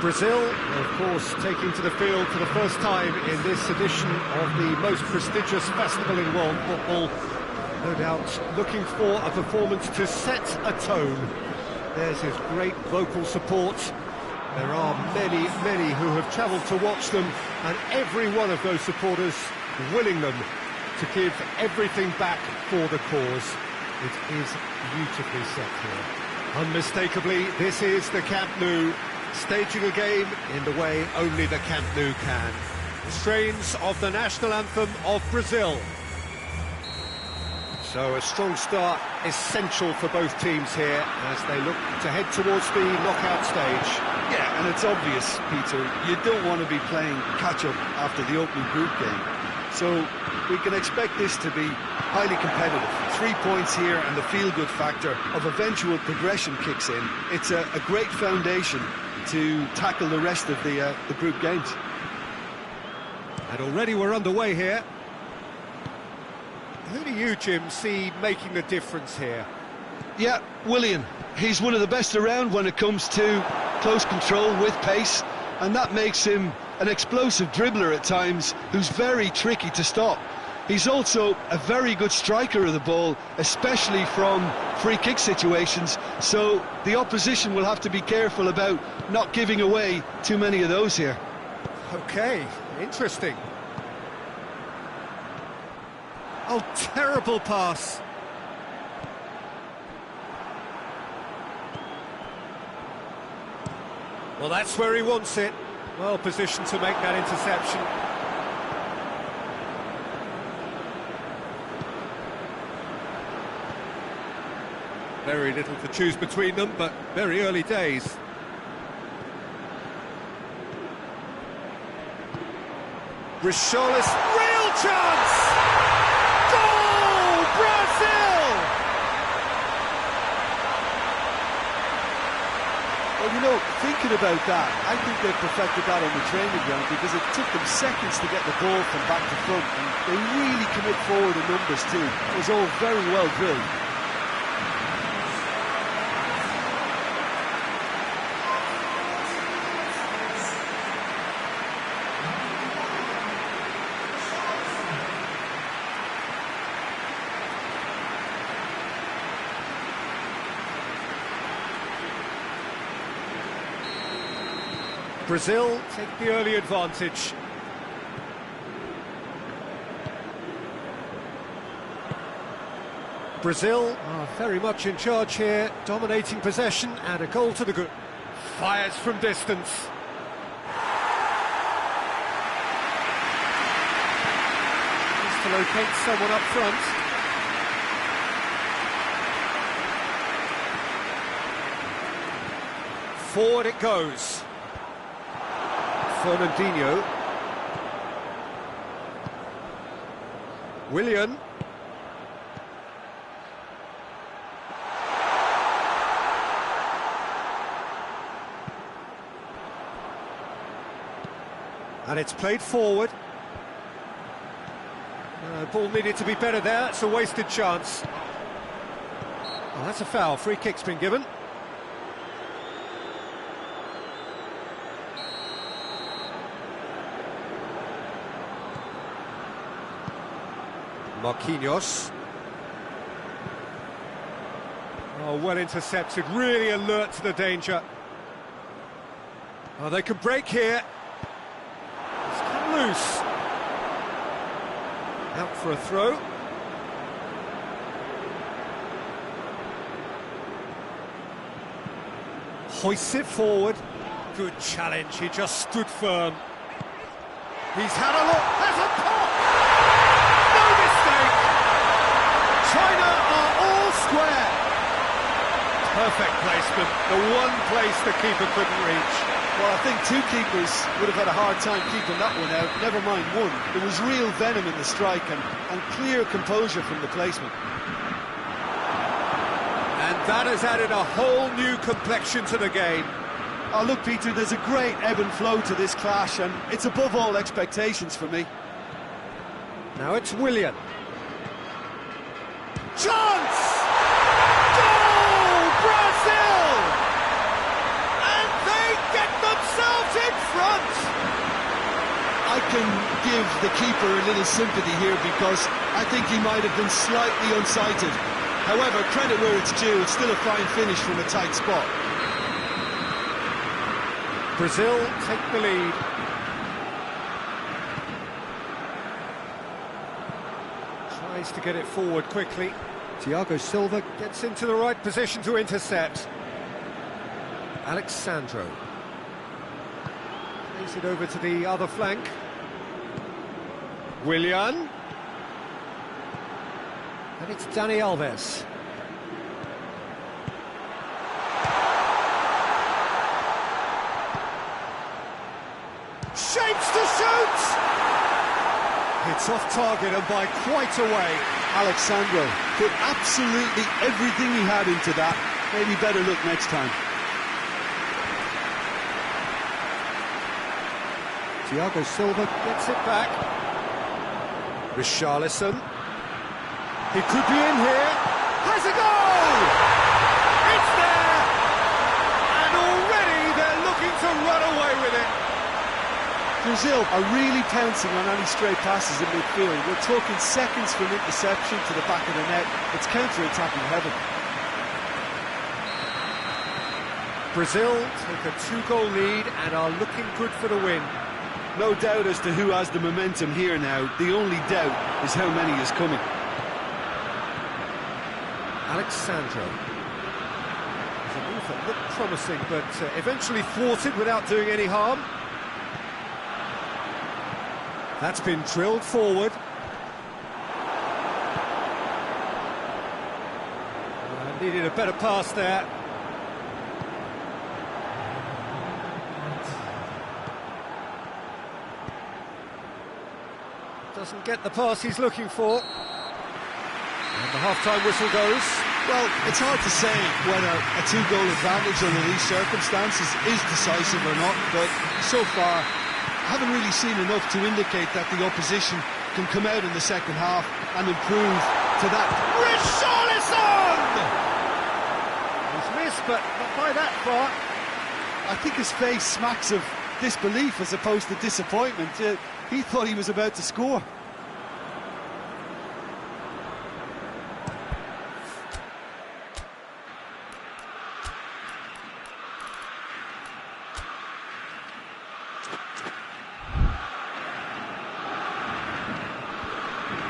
Brazil, of course, taking to the field for the first time in this edition of the most prestigious festival in world football. No doubt looking for a performance to set a tone. There's his great vocal support. There are many who have travelled to watch them, and every one of those supporters willing them to give everything back for the cause. It is beautifully set here. Unmistakably, this is the Camp Nou, staging a game in the way only the Camp Nou can. The strains of the national anthem of Brazil. So a strong start, essential for both teams here as they look to head towards the knockout stage. Yeah, and it's obvious, Peter, you don't want to be playing catch-up after the opening group game. So we can expect this to be highly competitive. 3 points here and the feel-good factor of eventual progression kicks in. It's a great foundation to tackle the rest of the group games. And already we're underway here. Who do you, Jim, see making the difference here? Yeah, Willian. He's one of the best around when it comes to close control with pace, and that makes him an explosive dribbler at times who's very tricky to stop. He's also a very good striker of the ball, especially from free kick situations, so the opposition will have to be careful about not giving away too many of those here. Okay, interesting. Oh, terrible pass. Well, that's where he wants it. Well positioned to make that interception. Very little to choose between them, but very early days. Richarlison, real chance! Goal! Brazil! Well, you know, thinking about that, I think they perfected that on the training ground because it took them seconds to get the ball from back to front, and they really commit forward in numbers too. It was all very well drilled. Brazil take the early advantage. Brazil are very much in charge here, dominating possession and a goal to the good. Fires from distance. Needs to locate someone up front. Forward it goes. Fernandinho. Willian. And it's played forward. Ball needed to be better there, it's a wasted chance. Oh, that's a foul, free kick's been given. Marquinhos. Oh, well intercepted, really alert to the danger. Oh, they can break here. It's come loose. Out for a throw. Hoists it forward. Good challenge, he just stood firm. He's had a look, there's a pop! China are all square. Perfect placement, the one place the keeper couldn't reach. Well, I think two keepers would have had a hard time keeping that one out, never mind one. There was real venom in the strike and clear composure from the placement. And that has added a whole new complexion to the game. Oh, look, Peter, there's a great ebb and flow to this clash, and it's above all expectations for me. Now it's Willian. Chance! Goal! Brazil! And they get themselves give the keeper a little sympathy here because I think he might have been slightly unsighted. However, credit where it's due, it's still a fine finish from a tight spot. Brazil take the lead. Tries to get it forward quickly. Thiago Silva gets into the right position to intercept. Alexandro plays it over to the other flank. Willian. And it's Dani Alves. Shapes to shoot! It's off target and by quite a way. Alexandro put absolutely everything he had into that. Maybe better look next time. Thiago Silva gets it back. Richarlison. He could be in here. Has a goal! It's there! And already they're looking to run away with it. Brazil are really pouncing on any stray passes in midfield. We're talking seconds from interception to the back of the net. It's counter-attacking heaven. Brazil take a 2-goal lead and are looking good for the win. No doubt as to who has the momentum here now. The only doubt is how many is coming. Alexandro. It's a move that looked promising, but eventually thwarted without doing any harm. That's been drilled forward. Needed a better pass there. Doesn't get the pass he's looking for. And the half-time whistle goes. Well, it's hard to say whether a 2-goal advantage under these circumstances is decisive or not, but so far I haven't really seen enough to indicate that the opposition can come out in the second half and improve to that. Richarlison! He's missed, but not by that far. I think his face smacks of disbelief as opposed to disappointment. He thought he was about to score.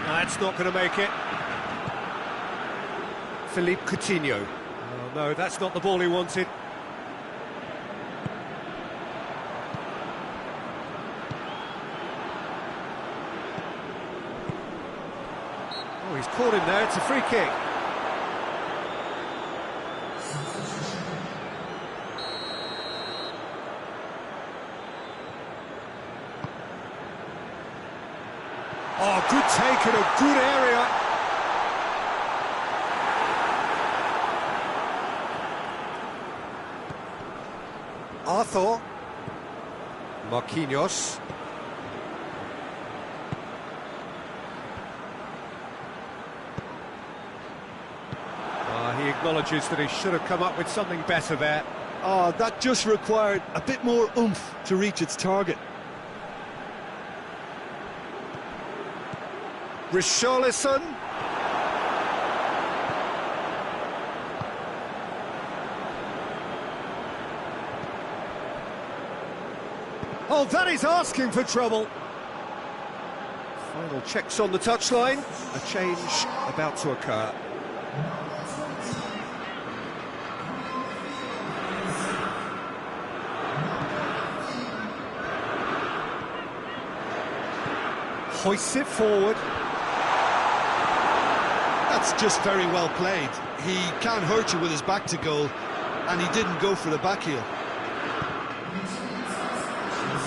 That's not going to make it. Philippe Coutinho. Oh no, that's not the ball he wanted. Oh, he's caught him there, it's a free kick. Oh, good take in a good area. Arthur. Marquinhos. He acknowledges that he should have come up with something better there. Oh, that just required a bit more oomph to reach its target. Richarlison. Oh, that is asking for trouble. Final checks on the touchline. A change about to occur. Hoists it forward. That's just very well played. He can't hurt you with his back to goal, and he didn't go for the back heel.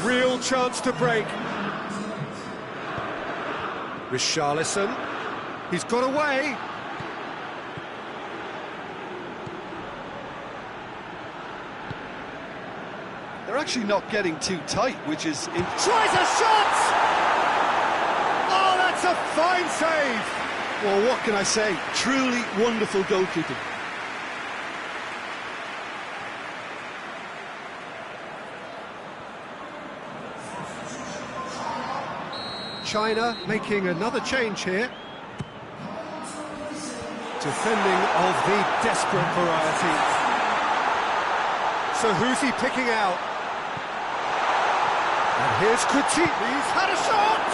Real chance to break. Richarlison. He's got away. They're actually not getting too tight, which is... Tries a shot! Oh, that's a fine save! Well, what can I say? Truly wonderful goalkeeping. China making another change here. Defending of the desperate variety. So who's he picking out? And here's Coutinho. He's had a shot!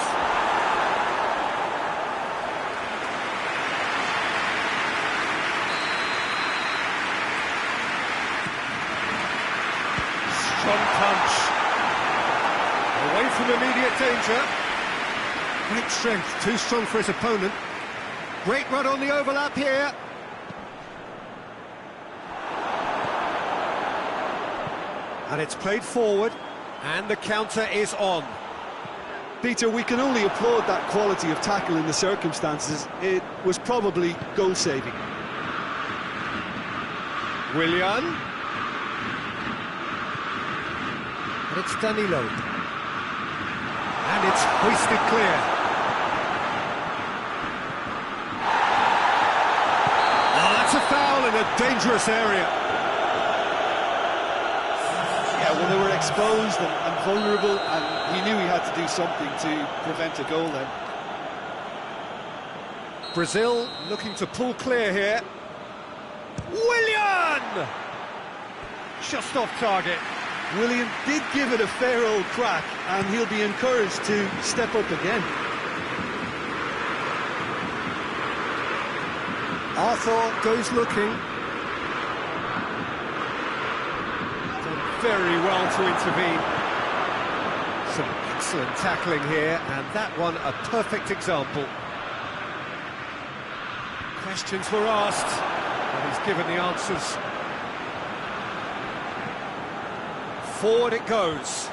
Strong punch. Away from immediate danger. Great strength, too strong for his opponent. Great run on the overlap here. And it's played forward, and the counter is on. Peter, we can only applaud that quality of tackle in the circumstances. It was probably goal-saving. Willian. And it's Danilo. And it's hoisted clear. Oh, that's a foul in a dangerous area. Yeah, well, they were exposed and vulnerable, and he knew he had to do something to prevent a goal then. Brazil looking to pull clear here. Willian! Just off target. Willian did give it a fair old crack, and he'll be encouraged to step up again. Arthur goes looking. Done very well to intervene. Some excellent tackling here, and that one a perfect example. Questions were asked, and he's given the answers. Forward it goes.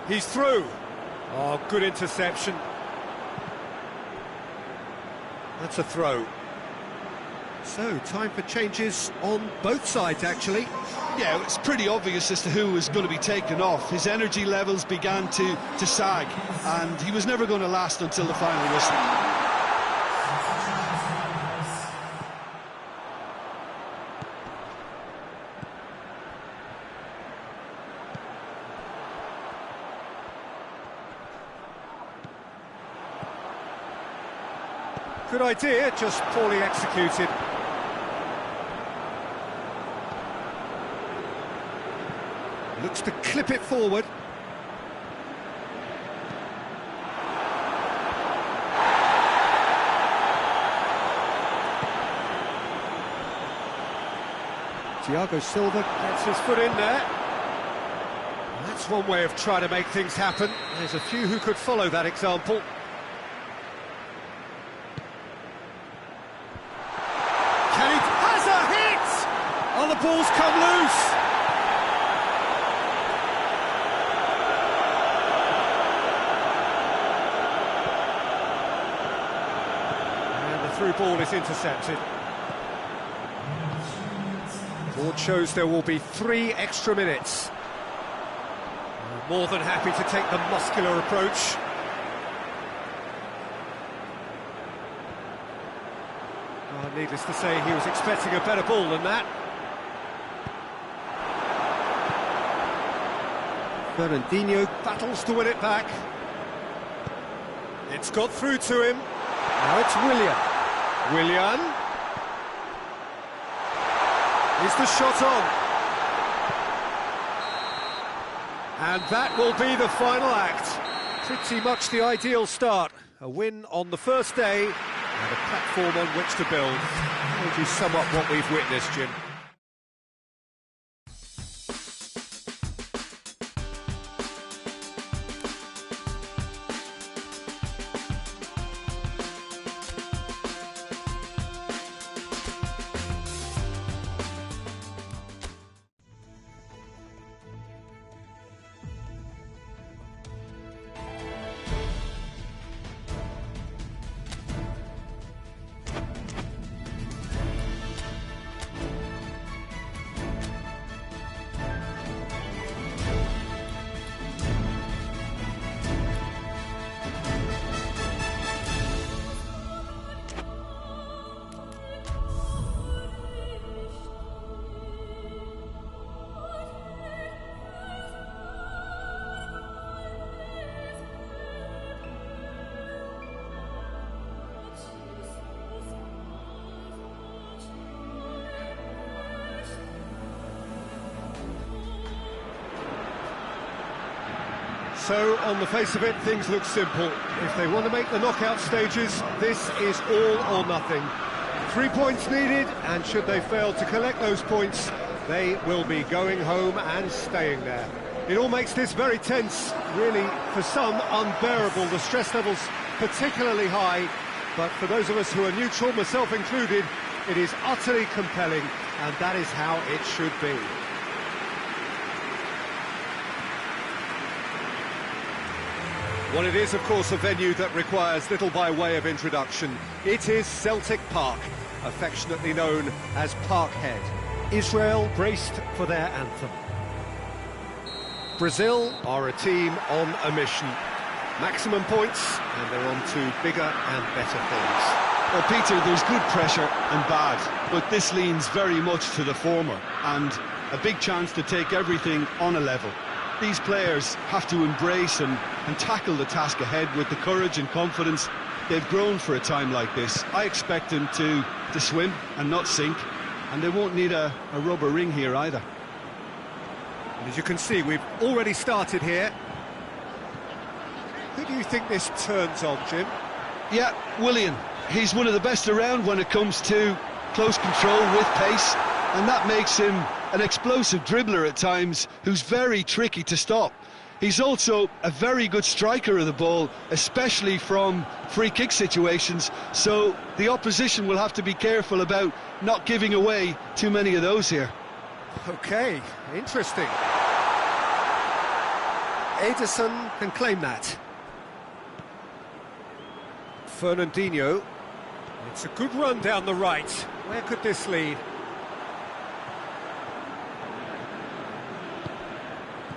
He's through. Oh, good interception. That's a throw. So, time for changes on both sides, actually. Yeah, it's pretty obvious as to who was going to be taken off. His energy levels began to sag, and he was never going to last until the final whistle. Good idea, just poorly executed. Looks to clip it forward. Thiago Silva gets his foot in there. That's one way of trying to make things happen. There's a few who could follow that example. Has a hit! Oh, the ball's come loose! And the through ball is intercepted. Board shows there will be 3 extra minutes. More than happy to take the muscular approach. Needless to say, he was expecting a better ball than that. Fernandinho battles to win it back. It's got through to him. Now it's Willian. Willian. Is the shot on? And that will be the final act. Pretty much the ideal start. A win on the first day, and a platform on which to build. How would you sum up what we've witnessed, Jim? So, on the face of it, things look simple. If they want to make the knockout stages, this is all or nothing. 3 points needed, and should they fail to collect those points, they will be going home and staying there. It all makes this very tense, really, for some, unbearable. The stress levels particularly high, but for those of us who are neutral, myself included, it is utterly compelling, and that is how it should be. Well, it is, of course, a venue that requires little by way of introduction. It is Celtic Park, affectionately known as Parkhead. Israel braced for their anthem. Brazil are a team on a mission. Maximum points, and they're on to bigger and better things. Well, Peter, there's good pressure and bad, but this leans very much to the former, and a big chance to take everything on a level. These players have to embrace and tackle the task ahead with the courage and confidence they've grown for a time like this. I expect them to swim and not sink, and they won't need a rubber ring here either. And as you can see, we've already started here. Who do you think this turns on, Jim? Yeah, Willian. He's one of the best around when it comes to close control with pace, and that makes him an explosive dribbler at times who's very tricky to stop. He's also a very good striker of the ball, especially from free kick situations, so the opposition will have to be careful about not giving away too many of those here. Okay, interesting. Ederson can claim that. Fernandinho. It's a good run down the right. Where could this lead?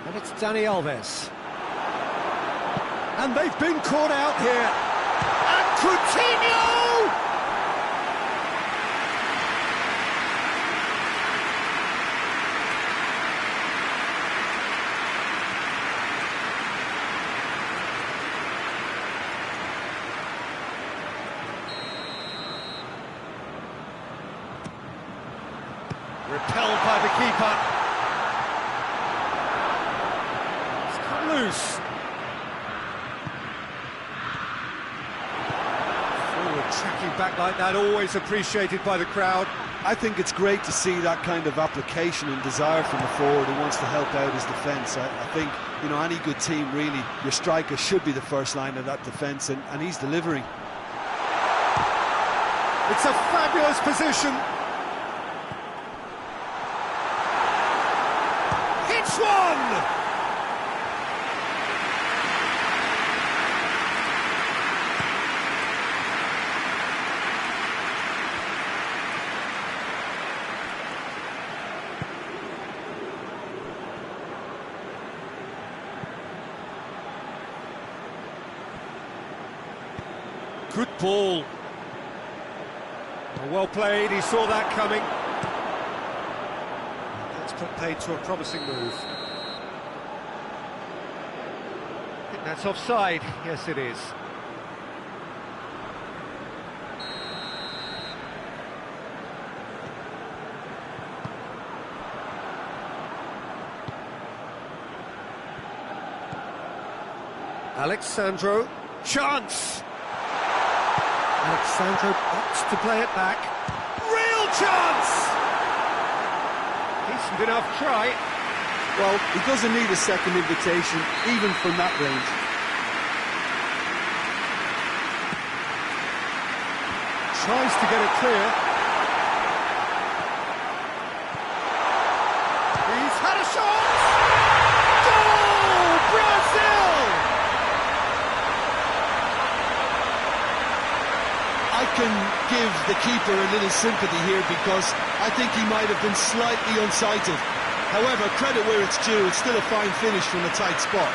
And it's Dani Alves. And they've been caught out here. And Coutinho! Repelled by the keeper. It's come loose. Forward tracking back like that, always appreciated by the crowd. I think it's great to see that kind of application and desire from the forward who wants to help out his defence. I think, you know, any good team, really, your striker should be the first line of that defence, and he's delivering. It's a fabulous position. Hits one! Good ball. Well played, he saw that coming. That's put paid to a promising move. I think that's offside. Yes, it is. Alexandro, chance! Alexandro opts to play it back. Real chance! Decent enough try. Well, he doesn't need a second invitation, even from that range. Tries to get it clear. He's had a shot! Goal! Brazil! I can give the keeper a little sympathy here because I think he might have been slightly unsighted. However, credit where it's due, it's still a fine finish from a tight spot.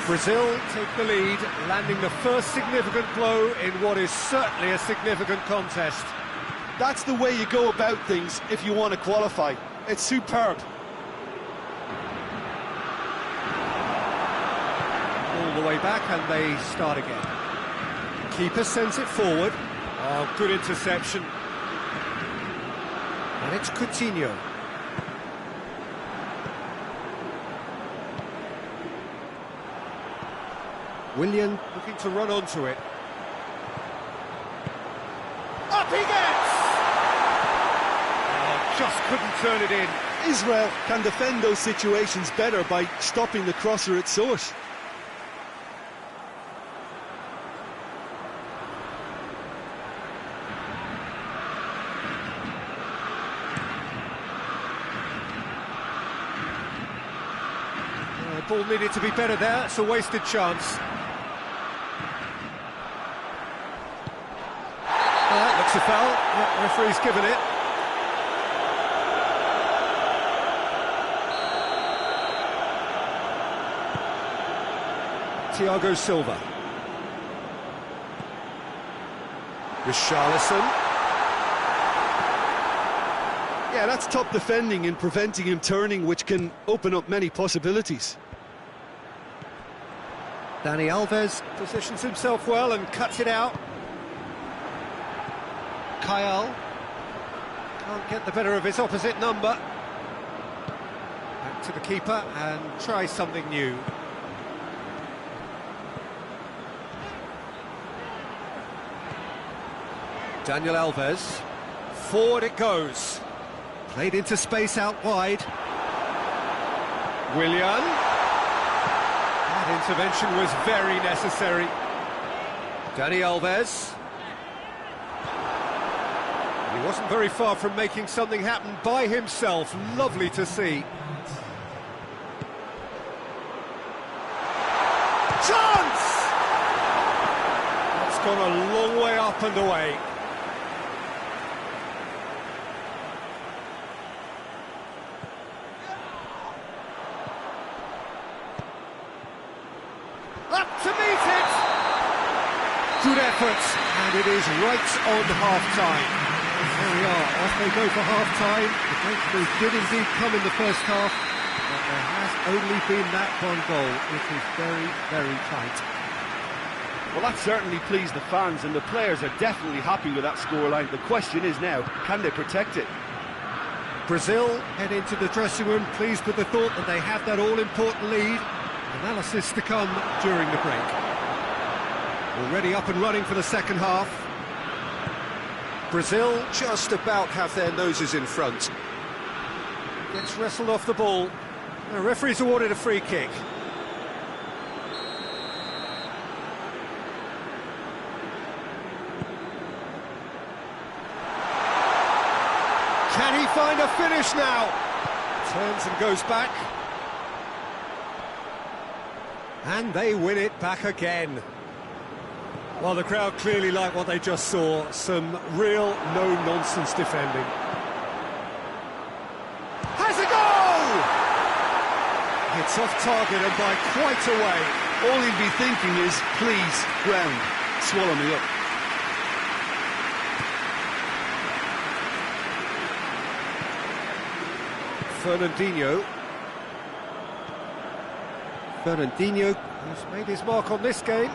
Brazil take the lead, landing the first significant blow in what is certainly a significant contest. That's the way you go about things if you want to qualify. It's superb. All the way back, and they start again. Keeper sends it forward. Oh, good interception. And it's Coutinho. Willian looking to run onto it. Up he gets! Oh, just couldn't turn it in. Israel can defend those situations better by stopping the crosser at source. The ball needed to be better there, it's a wasted chance. That looks a foul, yeah, referee's given it. Thiago Silva. Richarlison. Yeah, that's top defending in preventing him turning, which can open up many possibilities. Dani Alves positions himself well and cuts it out. Kyle can't get the better of his opposite number. Back to the keeper and try something new. Daniel Alves. Forward it goes. Played into space out wide. Willian. That intervention was very necessary. Dani Alves. He wasn't very far from making something happen by himself. Lovely to see. Chance! That's gone a long way up and away. Up to meet it! Good effort, and it is right on half-time. There we are, off they go for half-time. The breakthrough did indeed come in the first half, but there has only been that one goal. It is very, very tight. Well, that certainly pleased the fans, and the players are definitely happy with that scoreline. The question is now, can they protect it? Brazil head into the dressing room pleased with the thought that they have that all-important lead. Analysis to come during the break. Already up and running for the second half. Brazil just about have their noses in front. Gets wrestled off the ball. The referee's awarded a free kick. Can he find a finish now? Turns and goes back. And they win it back again. Well, the crowd clearly like what they just saw. Some real no-nonsense defending. Has a goal! It's off target and by quite a way. All he'd be thinking is, please, ground, swallow me up. Fernandinho has made his mark on this game.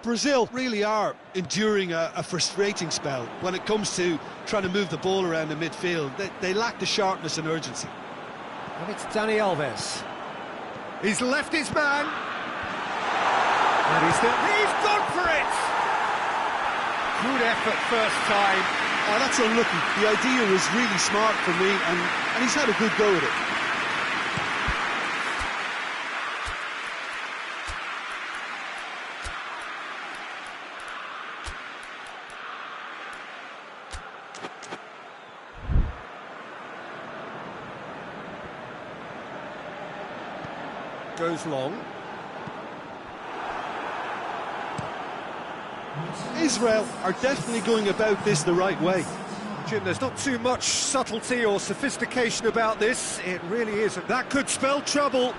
Brazil really are enduring a frustrating spell when it comes to trying to move the ball around the midfield. They lack the sharpness and urgency. And it's Dani Alves. He's left his man. And he's gone for it! Good effort first time. Oh, that's unlucky. The idea was really smart for me, and he's had a good go at it. Goes long. Israel are definitely going about this the right way. Jim, there's not too much subtlety or sophistication about this. It really isn't. That could spell trouble.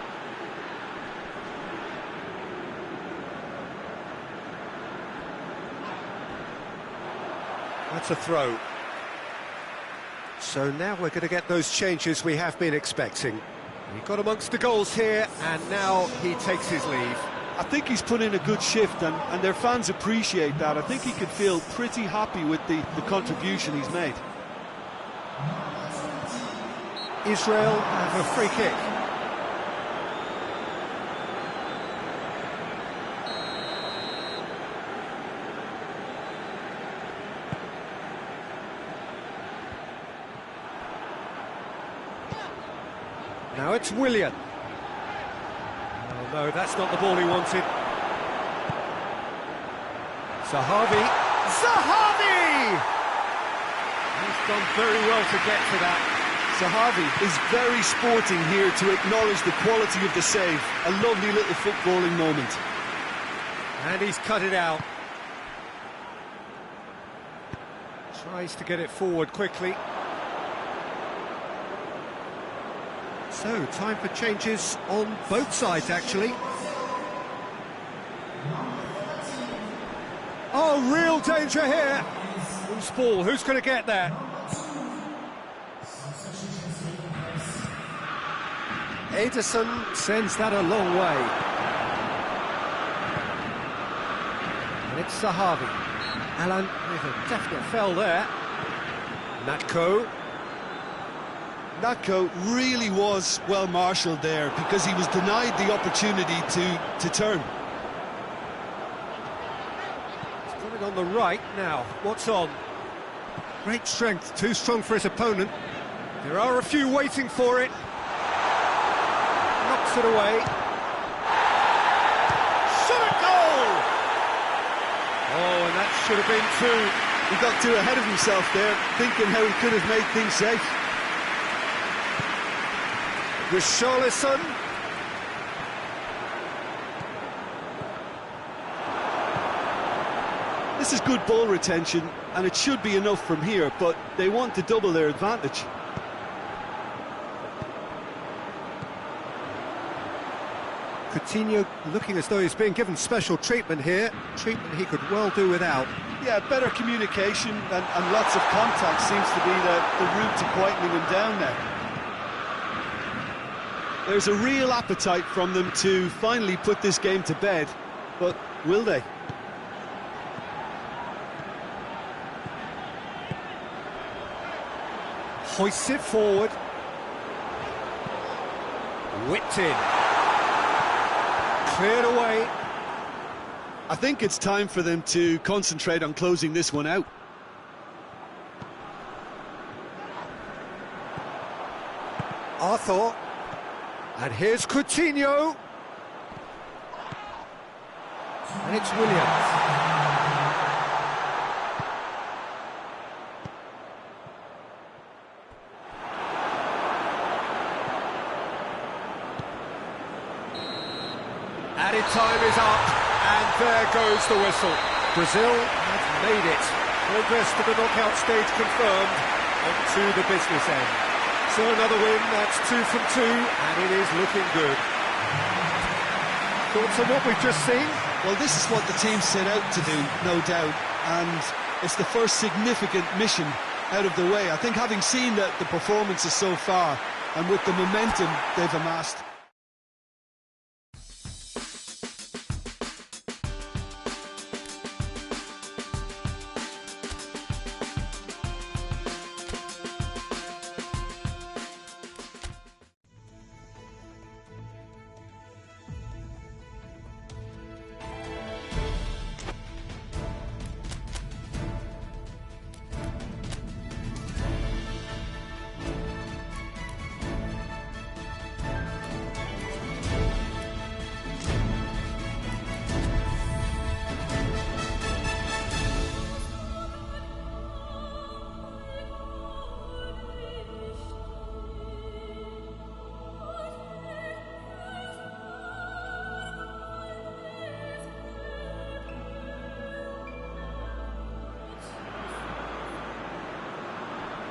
That's a throw. So now we're going to get those changes we have been expecting. He got amongst the goals here, and now he takes his leave. I think he's put in a good shift, and their fans appreciate that. I think he could feel pretty happy with the contribution he's made. Israel have a free kick. Now it's Willian. Oh no, that's not the ball he wanted. Zahavi. Zahavi! He's done very well to get to that. Zahavi is very sporting here to acknowledge the quality of the save. A lovely little footballing moment. And he's cut it out. Tries to get it forward quickly. So, time for changes on both sides, actually. Oh, real danger here. Loose ball, who's going to get that? Ederson sends that a long way. And it's Zahavi. Alan with a definite foul there. Natko. Natko really was well marshalled there because he was denied the opportunity to turn. He's got it on the right now. What's on? Great strength, too strong for his opponent. There are a few waiting for it. Knocks it away. Shot at goal! Oh, and that should have been two. He got too ahead of himself there, thinking how he could have made things safe. Richarlison. This is good ball retention, and it should be enough from here, but they want to double their advantage. Coutinho looking as though he's being given special treatment here. Treatment he could well do without. Yeah, better communication and lots of contact seems to be the route to quietening him down now. There's a real appetite from them to finally put this game to bed, but will they? Hoists it forward. Whipped in. Cleared away. I think it's time for them to concentrate on closing this one out. Arthur. And here's Coutinho. And it's Williams. Added time is up, and there goes the whistle. Brazil have made it. Progress to the knockout stage confirmed. On to the business end. So another win, that's 2 from 2, and it is looking good. Thoughts on what we've just seen? Well, this is what the team set out to do, no doubt, and it's the first significant mission out of the way. I think having seen the performances so far, and with the momentum they've amassed,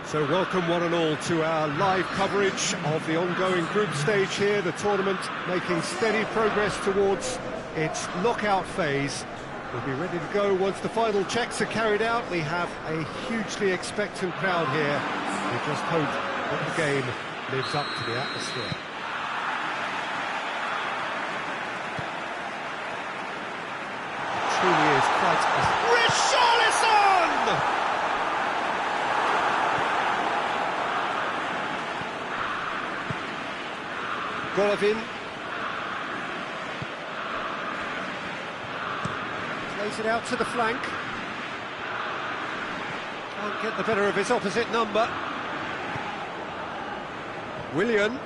So welcome one and all to our live coverage of the ongoing group stage here, the tournament making steady progress towards its knockout phase. We'll be ready to go once the final checks are carried out. We have a hugely expectant crowd here. We just hope that the game lives up to the atmosphere. fight. Richarlison! Golovin. Plays it out to the flank. Can't get the better of his opposite number. Willian.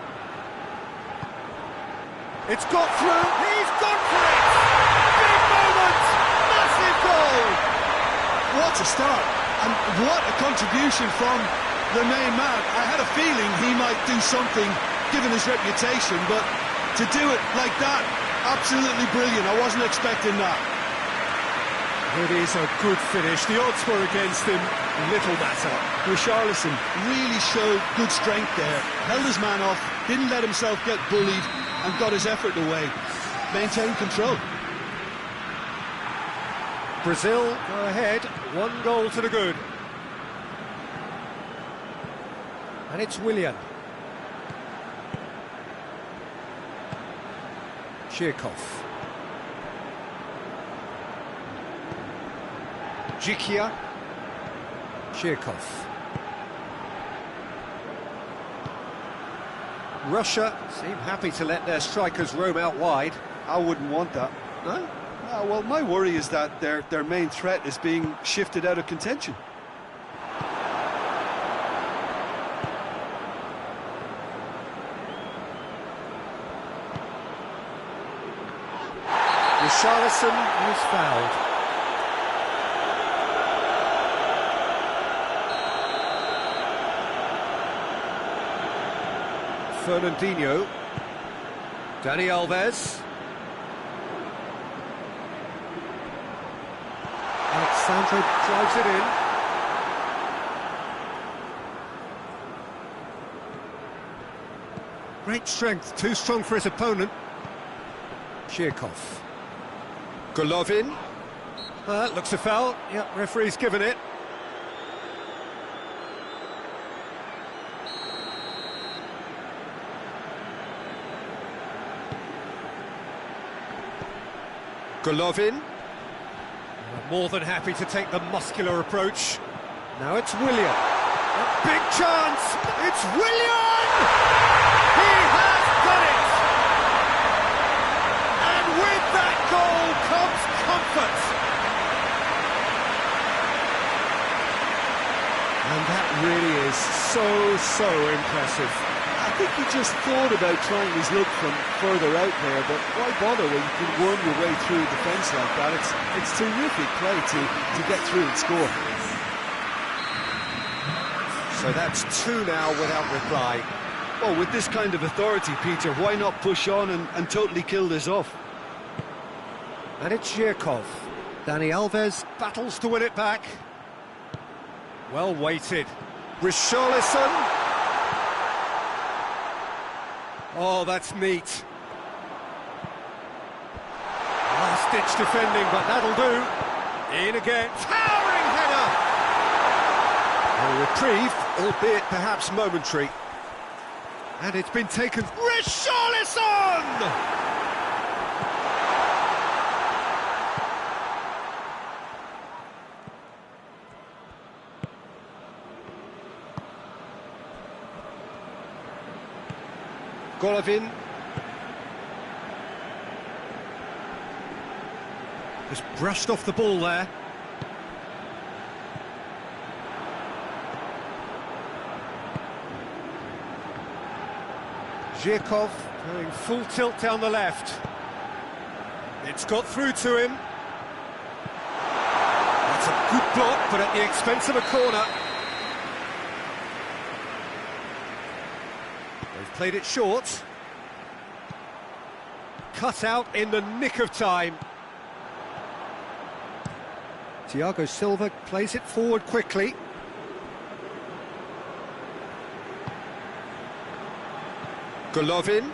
It's got through. He's gone for it! Big moment! Massive goal! What a start, and what a contribution from the main man. I had a feeling he might do something, given his reputation, but to do it like that, absolutely brilliant. I wasn't expecting that. It is a good finish. The odds were against him. Little matter. Richarlison really showed good strength there. Held his man off, didn't let himself get bullied, and got his effort away. Maintained control. Brazil go ahead. 1 goal to the good. And it's Willian. Chirkov. Jikia. Chirkov. Russia seem happy to let their strikers roam out wide. I wouldn't want that. No? Well, my worry is that their main threat is being shifted out of contention. Richarlison is fouled. Fernandinho. Dani Alves. Alexandre drives it in. Great strength, too strong for his opponent. Chirkov. Golovin. Looks a foul. Yep, referee's given it. Golovin. More than happy to take the muscular approach. Now it's Willian. A big chance! It's Willian! He has done it! And with that goal comes comfort. And that really is so impressive. I think he just thought about trying his luck from further out there, but why bother when you can worm your way through a defence like that? It's terrific play to get through and score. So that's 2 now without reply. Well, with this kind of authority, Peter, why not push on and totally kill this off? And it's Chirkov. Dani Alves battles to win it back. Well weighted. Richarlison. Oh, that's neat. Last-ditch defending, but that'll do. In again. Towering header! A reprieve, albeit perhaps momentary. And it's been taken. Richarlison! Golovin. Just brushed off the ball there. Chirkov going full tilt down the left. It's got through to him. That's a good block, but at the expense of a corner. They've played it short. Cut out in the nick of time. Thiago Silva plays it forward quickly. Golovin.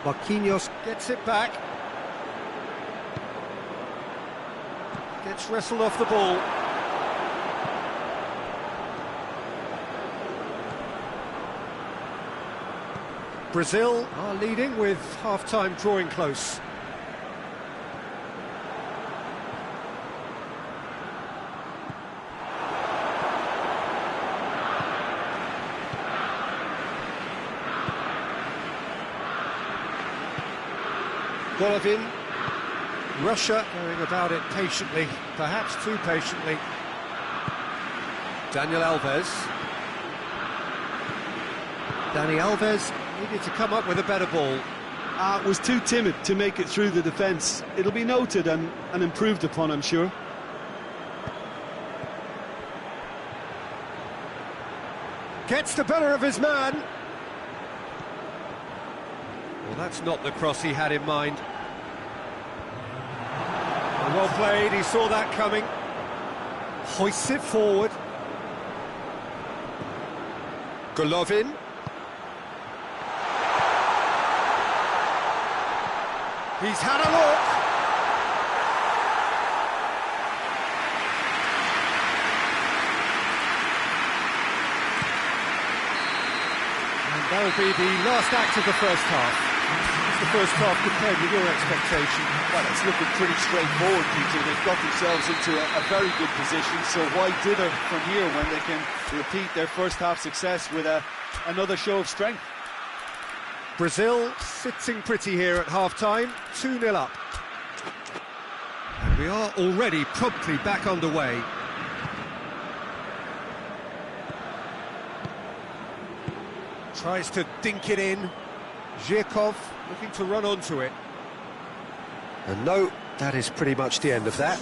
Marquinhos gets it back. Gets wrestled off the ball. Brazil are leading with half-time drawing close. Golovin. Russia going about it patiently, perhaps too patiently. Daniel Alves. Dani Alves needed to come up with a better ball. Was too timid to make it through the defence. It'll be noted and improved upon, I'm sure. Gets the better of his man. Well, that's not the cross he had in mind. Well played, he saw that coming. Hoists it forward. Golovin. He's had a look. And that'll be the last act of the first half. It's the first half compared with your expectation. Well, it's looking pretty straightforward, Peter. They've got themselves into a very good position, so why dither from here when they can repeat their first half success with another show of strength? Brazil sitting pretty here at half-time, 2-0 up. And we are already promptly back underway. Tries to dink it in. Zhirkov looking to run onto it. And no, that is pretty much the end of that.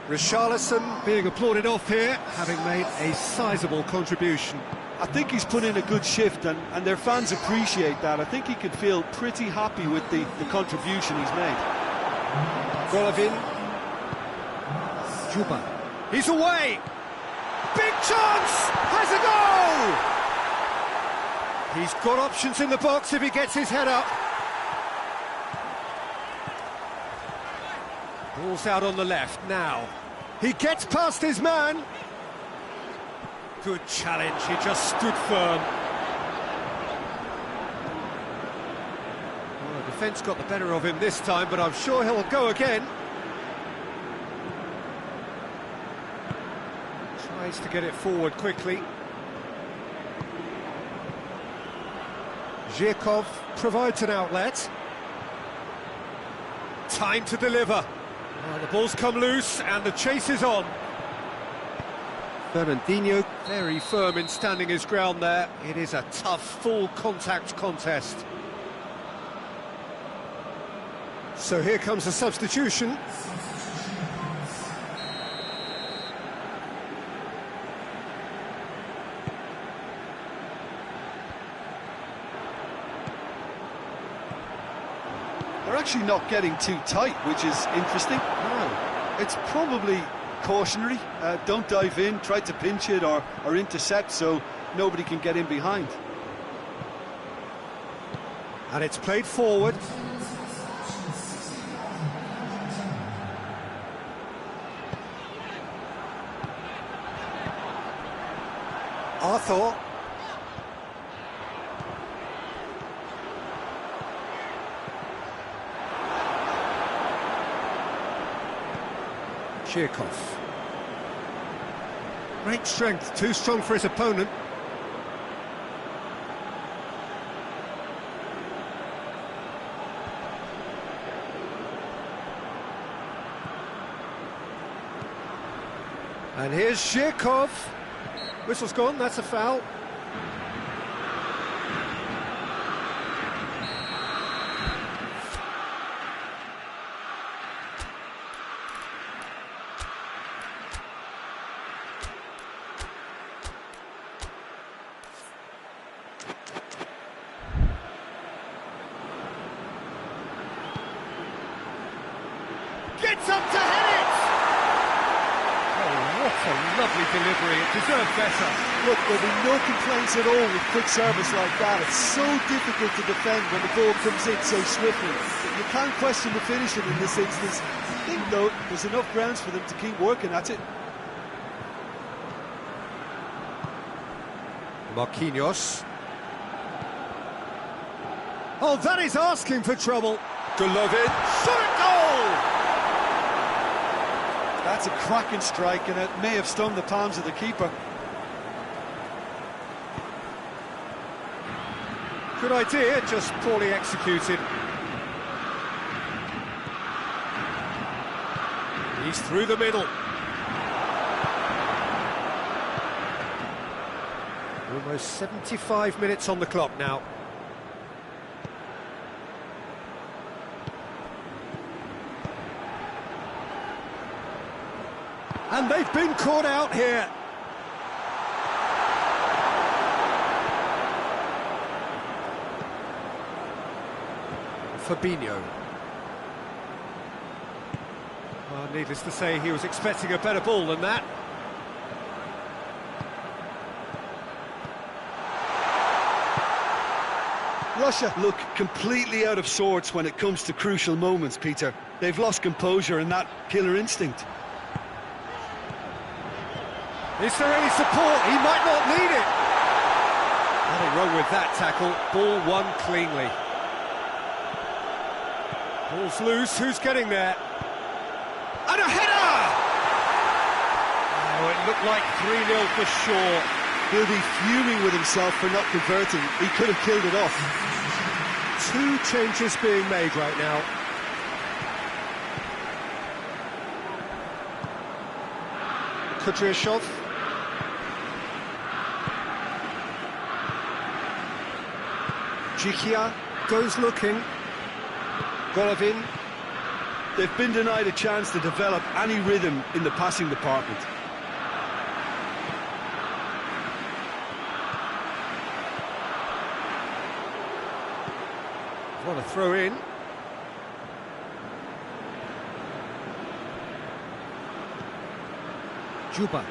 Richarlison being applauded off here, having made a sizable contribution. I think he's put in a good shift and their fans appreciate that. I think he could feel pretty happy with the contribution he's made. Golovin. Juba. He's away! Big chance! Has a goal! He's got options in the box if he gets his head up. Ball's out on the left now. He gets past his man. Good challenge, he just stood firm. Well, the defence got the better of him this time, but I'm sure he'll go again. Tries to get it forward quickly. Zhirkov provides an outlet. Time to deliver. Well, the ball's come loose and the chase is on. Fernandinho very firm in standing his ground there. It is a tough, full-contact contest. So here comes a substitution. They're actually not getting too tight, which is interesting. No, it's probably cautionary. Don't dive in, try to pinch it or intercept so nobody can get in behind. And it's played forward. Arthur. Zhirkov. Great strength, too strong for his opponent. And here's Zhirkov. Whistle's gone, that's a foul. Gets up to head it! Oh, what a lovely delivery, it deserved better. Look, there'll be no complaints at all with quick service like that. It's so difficult to defend when the ball comes in so swiftly. You can't question the finishing in this instance. I think, though, there's enough grounds for them to keep working at it. Marquinhos. Oh, that is asking for trouble. Golovin. Shot at goal! That's a cracking strike, and it may have stung the palms of the keeper. Good idea, just poorly executed. He's through the middle. Almost 75 minutes on the clock now. And they've been caught out here. Fabinho. Well, needless to say, he was expecting a better ball than that. Russia look completely out of sorts when it comes to crucial moments, Peter. They've lost composure and that killer instinct. Is there any support? He might not need it. Nothing wrong with that tackle. Ball won cleanly. Ball's loose. Who's getting there? And a header! Oh, it looked like 3-0 for sure. He'll be fuming with himself for not converting. He could have killed it off. 2 changes being made right now. Kudryashov. Jikia goes looking. Golovin. They've been denied a chance to develop any rhythm in the passing department. What a throw in. Juba.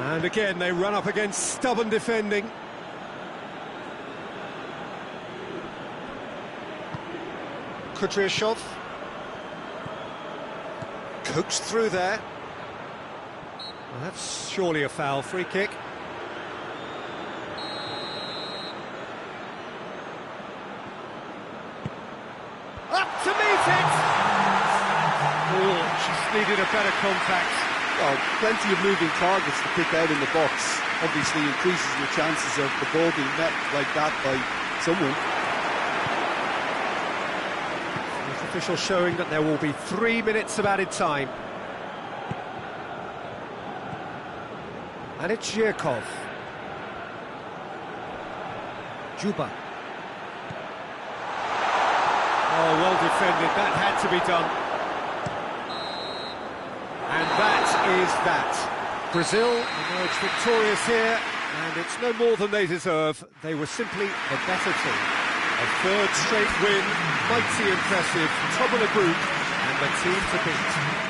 And again, they run up against stubborn defending. Kudryashov. Coaxed through there. Well, that's surely a foul. Free kick. Up to meet it! Oh, just needed a better contact. Well, plenty of moving targets to pick out in the box. Obviously increases your chances of the ball being met like that by someone. The official showing that there will be 3 minutes of added time. And it's Zhirkov. Juba. Oh, well defended. That had to be done. And that is that. Brazil emerged victorious here, and it's no more than they deserve. They were simply the better team. A 3rd straight win, mighty impressive, top of the group, and the team to beat.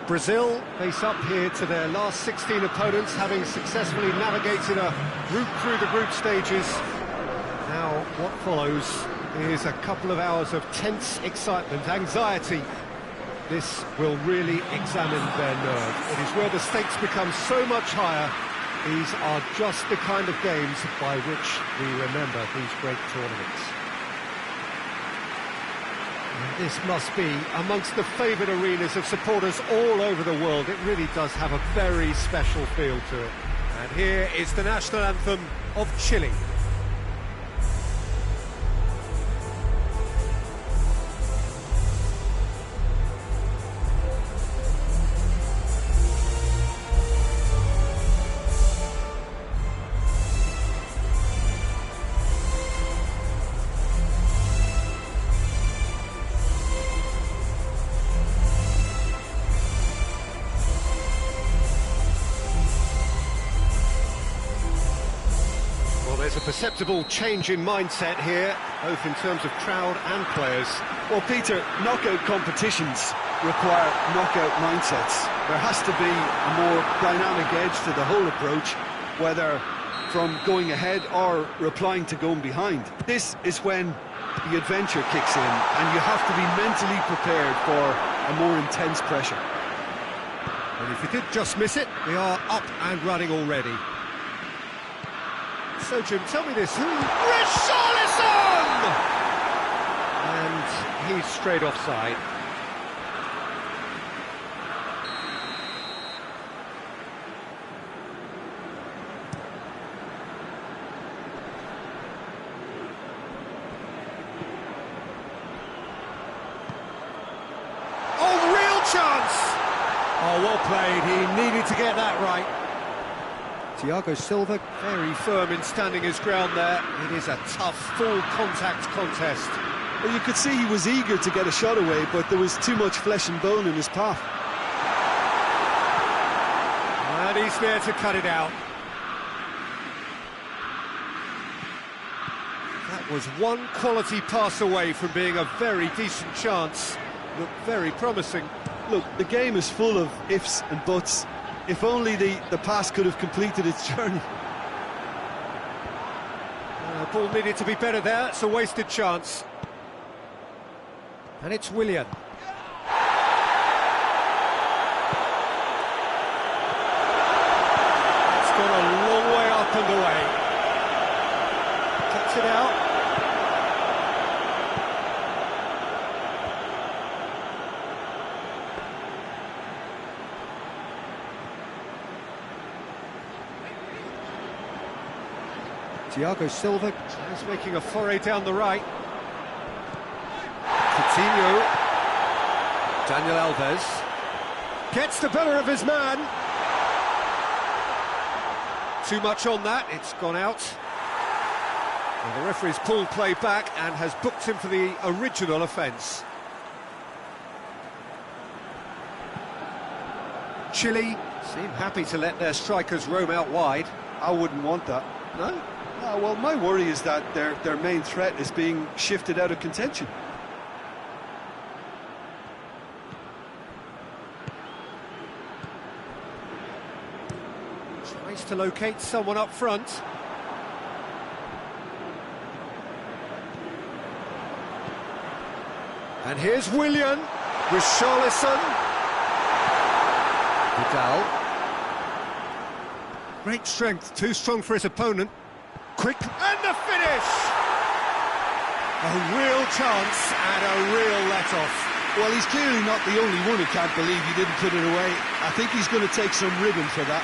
Brazil face up here to their last 16 opponents, having successfully navigated a route through the group stages. Now, what follows is a couple of hours of tense excitement, anxiety. This will really examine their nerve. It is where the stakes become so much higher. These are just the kind of games by which we remember these great tournaments. This must be amongst the favoured arenas of supporters all over the world. It really does have a very special feel to it. And here is the national anthem of Chile. perceptible change in mindset here, both in terms of crowd and players. Well, Peter, knockout competitions require knockout mindsets. There has to be a more dynamic edge to the whole approach, whether from going ahead or replying to going behind. This is when the adventure kicks in, and you have to be mentally prepared for a more intense pressure. And if you did just miss it, we are up and running already. So, Jim, tell me this, who... Richarlison! And he's straight offside. Oh, real chance! Oh, well played, he needed to get that right. Thiago Silva, very firm in standing his ground there. It is a tough, full-contact contest. Well, you could see he was eager to get a shot away, but there was too much flesh and bone in his path. And he's there to cut it out. That was one quality pass away from being a very decent chance. Looked very promising. Look, the game is full of ifs and buts. If only the pass could have completed its journey. Ball needed to be better there, it's a wasted chance. And it's Willian. It's gone a long way up and away. Cuts it out. Thiago Silva is making a foray down the right. Coutinho. Daniel Alves. Gets the better of his man. Too much on that, it's gone out. Well, the referee's pulled play back and has booked him for the original offence. Chile seem happy to let their strikers roam out wide. I wouldn't want that. No? Well, my worry is that their main threat is being shifted out of contention. Tries to locate someone up front. And here's Willian. Richarlison. Vidal. Great strength, too strong for his opponent. Quick, and the finish! A real chance and a real let-off. Well, he's clearly not the only one who can't believe he didn't put it away. I think he's going to take some ribbon for that.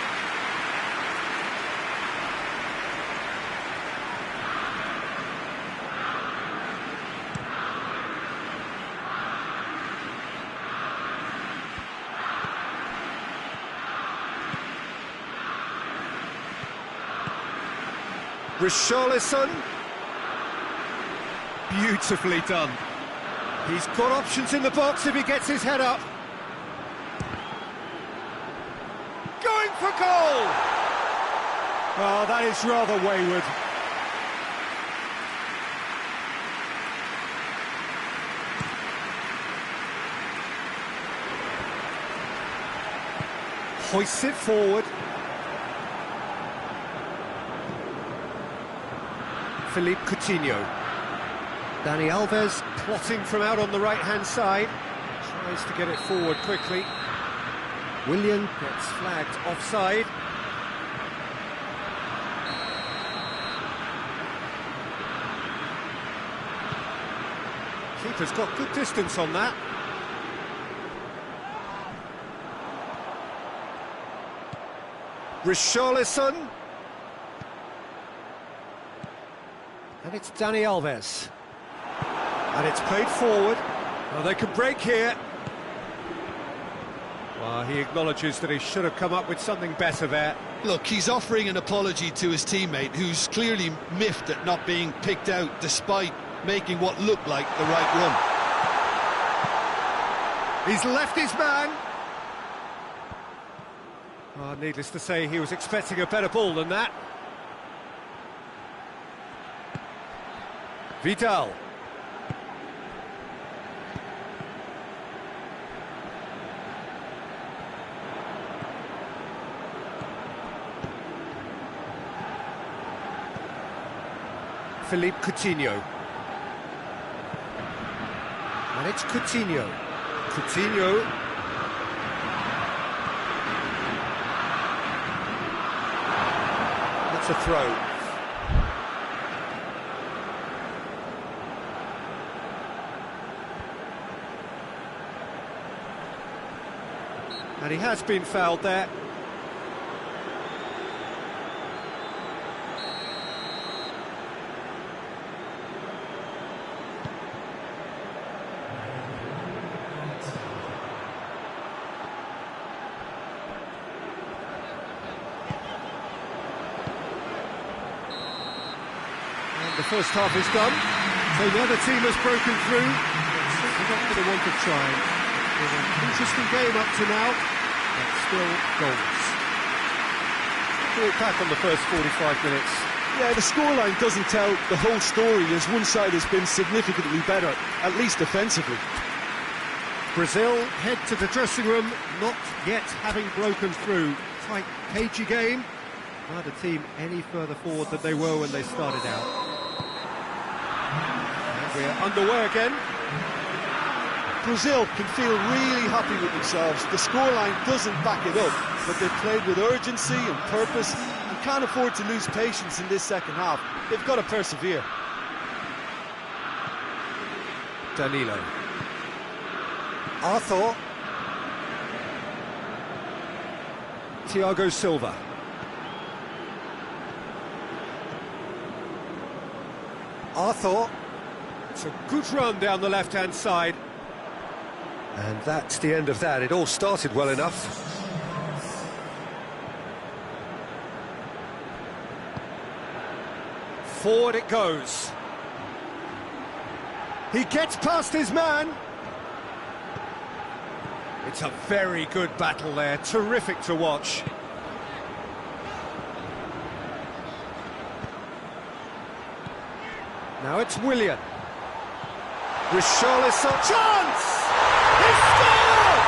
Richarlison. Beautifully done. He's got options in the box if he gets his head up. Going for goal! Oh, that is rather wayward. Hoists it forward. Philippe Coutinho. Dani Alves plotting from out on the right-hand side. Tries to get it forward quickly. Willian gets flagged offside. Keeper's got good distance on that. Richarlison. And it's Dani Alves. And it's played forward. Well, they can break here. Well, he acknowledges that he should have come up with something better there. Look, he's offering an apology to his teammate, who's clearly miffed at not being picked out despite making what looked like the right run. He's left his man. Needless to say, he was expecting a better ball than that. Vidal. Philippe Coutinho. And it's Coutinho. Coutinho. That's a throw. And he has been fouled there. The first half is done, so the other team has broken through. It's certainly not for the want of trying. It's an interesting game up to now, but still goals. We'll back on the first 45 minutes. Yeah, the scoreline doesn't tell the whole story, as one side has been significantly better, at least defensively. Brazil head to the dressing room, not yet having broken through. Tight, cagey game. Neither team any further forward than they were when they started out. We're underway again. Brazil can feel really happy with themselves. The scoreline doesn't back it up, but they've played with urgency and purpose and can't afford to lose patience in this second half. They've got to persevere. Danilo. Arthur. Thiago Silva. Arthur. It's a good run down the left-hand side. And that's the end of that. It all started well enough. Forward it goes. He gets past his man. It's a very good battle there. Terrific to watch. Now it's Willian. Richarlison. Chance! He scored!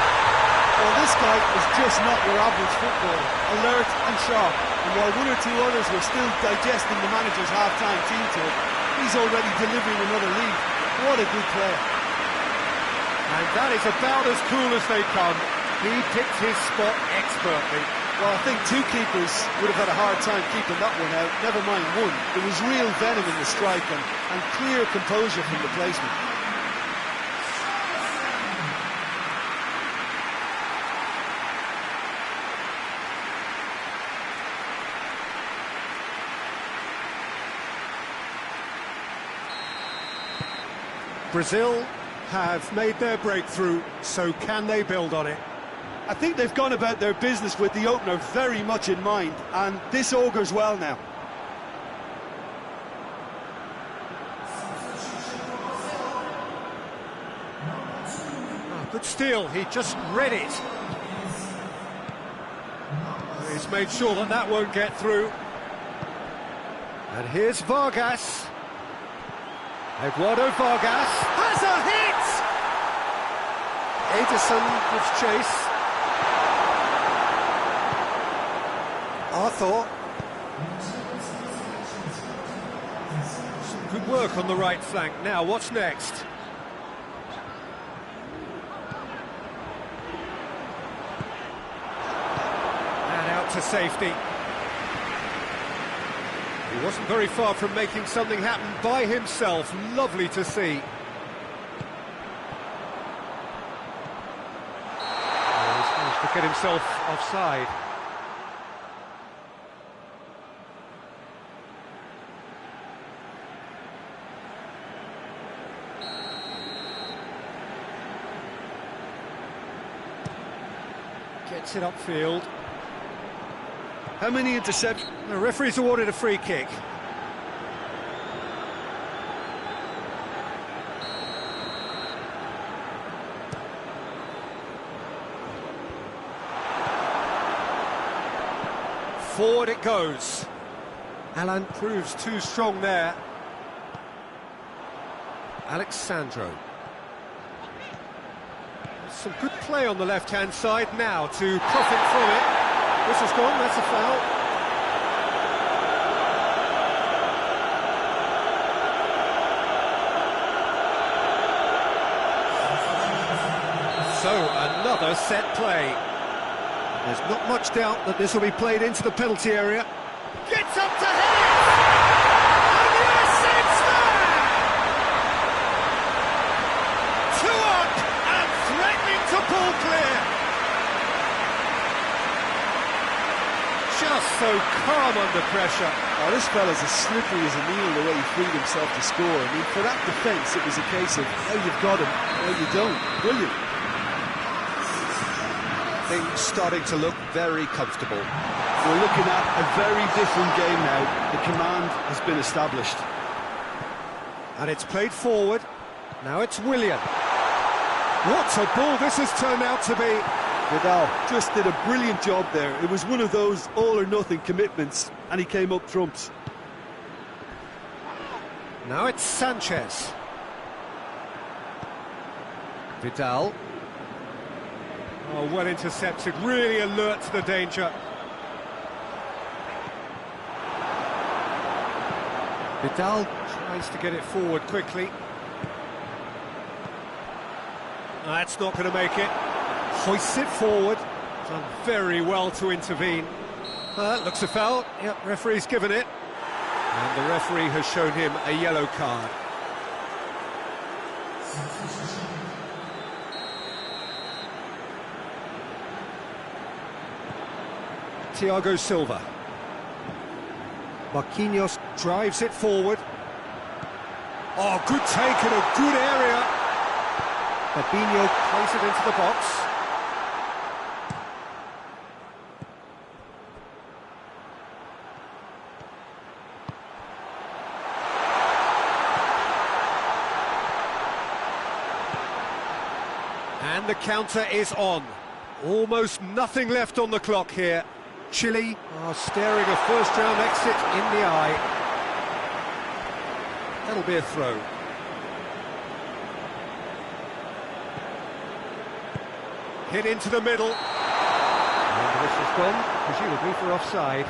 Well, this guy is just not your average footballer. Alert and sharp. And while one or two others were still digesting the manager's half-time team talk, he's already delivering another lead. What a good player. And that is about as cool as they come. He picked his spot expertly. Well, I think two keepers would have had a hard time keeping that one out, never mind one. There was real venom in the strike and clear composure from the placement. Brazil have made their breakthrough, so can they build on it? I think they've gone about their business with the opener very much in mind, and this augurs well now. Oh, good steal, he just read it. He's made sure that that won't get through. And here's Vargas. Eduardo Vargas has a hit! Ederson gives chase. Arthur. Some good work on the right flank. Now, what's next? And out to safety. He wasn't very far from making something happen by himself. Lovely to see. Oh, he's managed to get himself offside. Gets it upfield. How many interceptions? The referee's awarded a free kick. Forward it goes. Alan proves too strong there. Alexandro. Some good play on the left-hand side now to profit from it. This has gone, that's a foul. So, another set play. There's not much doubt that this will be played into the penalty area. Gets up to head! And yes, it's there! 2 up and threatening to pull clear. Just so calm under pressure. Oh, this fella's as slippery as a needle the way he freed himself to score. I mean, for that defence, it was a case of, now you've got him, now you don't. Brilliant. Things starting to look very comfortable. We're looking at a very different game now. The command has been established. And it's played forward. Now it's Willian. What a ball this has turned out to be. Vidal just did a brilliant job there. It was one of those all-or-nothing commitments, and he came up trumps. Now it's Sanchez. Vidal. Oh, well intercepted, really alert to the danger. Vidal tries to get it forward quickly. That's not going to make it. Hoists it forward. Done very well to intervene. Looks a foul. Yep, referee's given it. And the referee has shown him a yellow card. Thiago Silva. Marquinhos drives it forward. Oh, good take in a good area. Fabinho plays it into the box. And the counter is on. Almost nothing left on the clock here. Chile are staring a first-round exit in the eye. That'll be a throw. Hit into the middle. And this has gone, presumably for offside.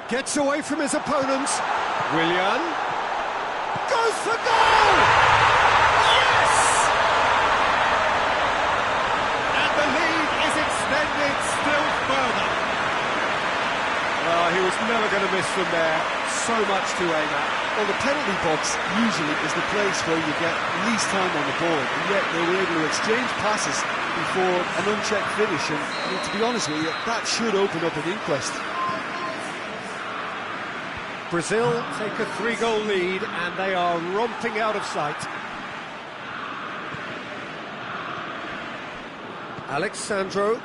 Gets away from his opponents. Willian goes for goal! Yes! And the lead is extended still further. Well, he was never going to miss from there. So much to aim at. Well, the penalty box usually is the place where you get least time on the ball, and yet they were able to exchange passes before an unchecked finish, and I mean, to be honest with you, that should open up an inquest. Brazil take a 3-goal lead and they are romping out of sight. Alexandro.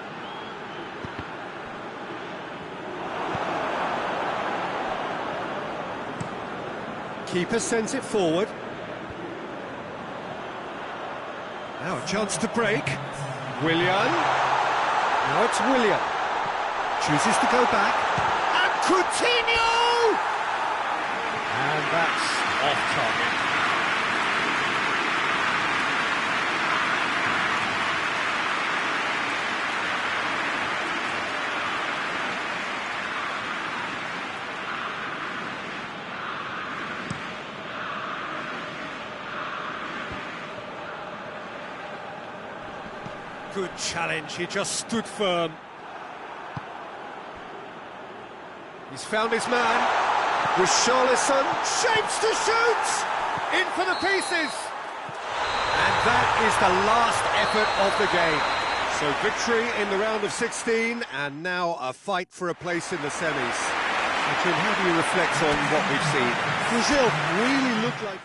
Keeper sends it forward. Now a chance to break. Willian. Now it's Willian. Chooses to go back. And Coutinho! And that's off target. Good challenge, he just stood firm. He's found his man. Richarlison shapes to shoot! In for the pieces! And that is the last effort of the game. So victory in the round of 16, and now a fight for a place in the semis. Adrian, how do you reflect on what we've seen? Brazil really looked like...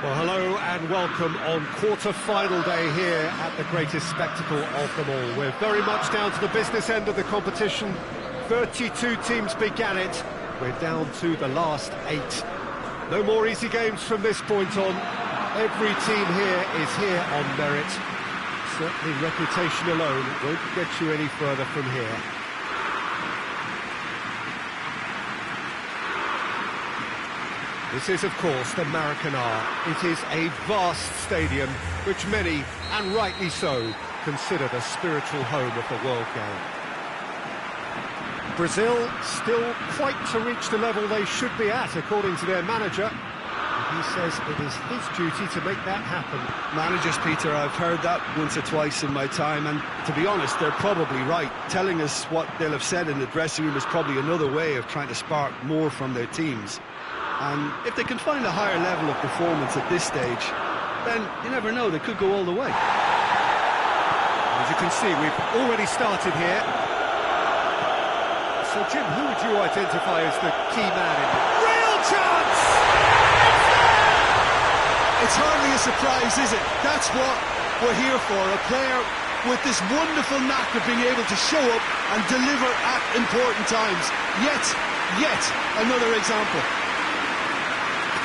Well, hello and welcome on quarter-final day here at the greatest spectacle of them all. We're very much down to the business end of the competition. 32 teams began it. We're down to the last 8. No more easy games from this point on. Every team here is here on merit. Certainly reputation alone won't get you any further from here. This is, of course, the Maracanã. It is a vast stadium, which many, and rightly so, consider the spiritual home of the world game. Brazil still quite to reach the level they should be at, according to their manager. He says it is his duty to make that happen. Managers, Peter, I've heard that once or twice in my time, and to be honest, they're probably right. Telling us what they'll have said in the dressing room is probably another way of trying to spark more from their teams. And if they can find a higher level of performance at this stage, then you never know, they could go all the way. As you can see, we've already started here. So, Jim, who would you identify as the key man in it? Real chance! It's hardly a surprise, is it? That's what we're here for, a player with this wonderful knack of being able to show up and deliver at important times. Yet another example.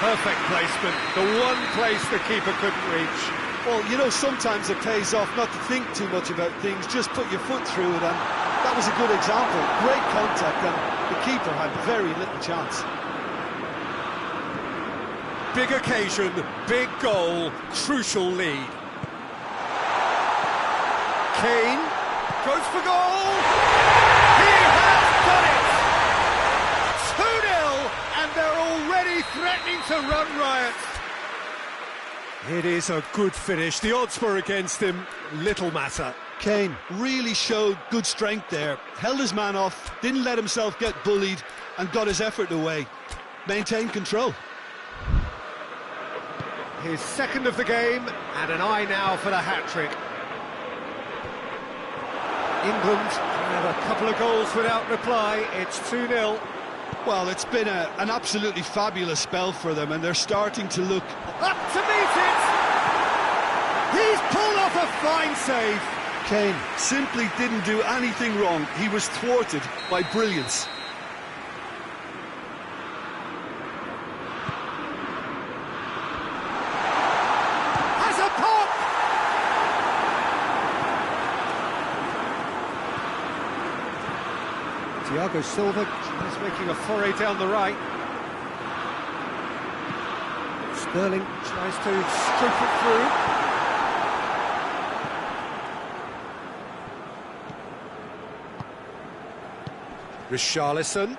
Perfect placement, the one place the keeper couldn't reach. Well, you know, sometimes it pays off not to think too much about things, just put your foot through it, and that was a good example. Great contact, and the keeper had very little chance. Big occasion, big goal, crucial lead. Kane goes for goal! He has done it! 2-0, and they're already threatening to run riot. It is a good finish. The odds were against him, little matter. Kane really showed good strength there, held his man off, didn't let himself get bullied, and got his effort away. Maintained control. His second of the game, and an eye now for the hat-trick. England had a couple of goals without reply. It's 2-0. Well, it's been an absolutely fabulous spell for them, and they're starting to look... Up to meet it! He's pulled off a fine save. Kane simply didn't do anything wrong. He was thwarted by brilliance. Has a pop! Thiago Silva is making a foray down the right. Sterling tries to stroke it through. Richarlison.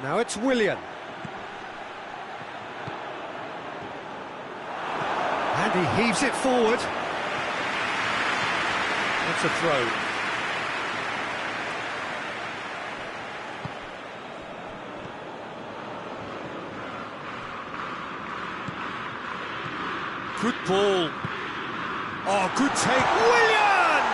Now it's Willian. And he heaves it forward. That's a throw. Good ball. Oh, good take. Willian!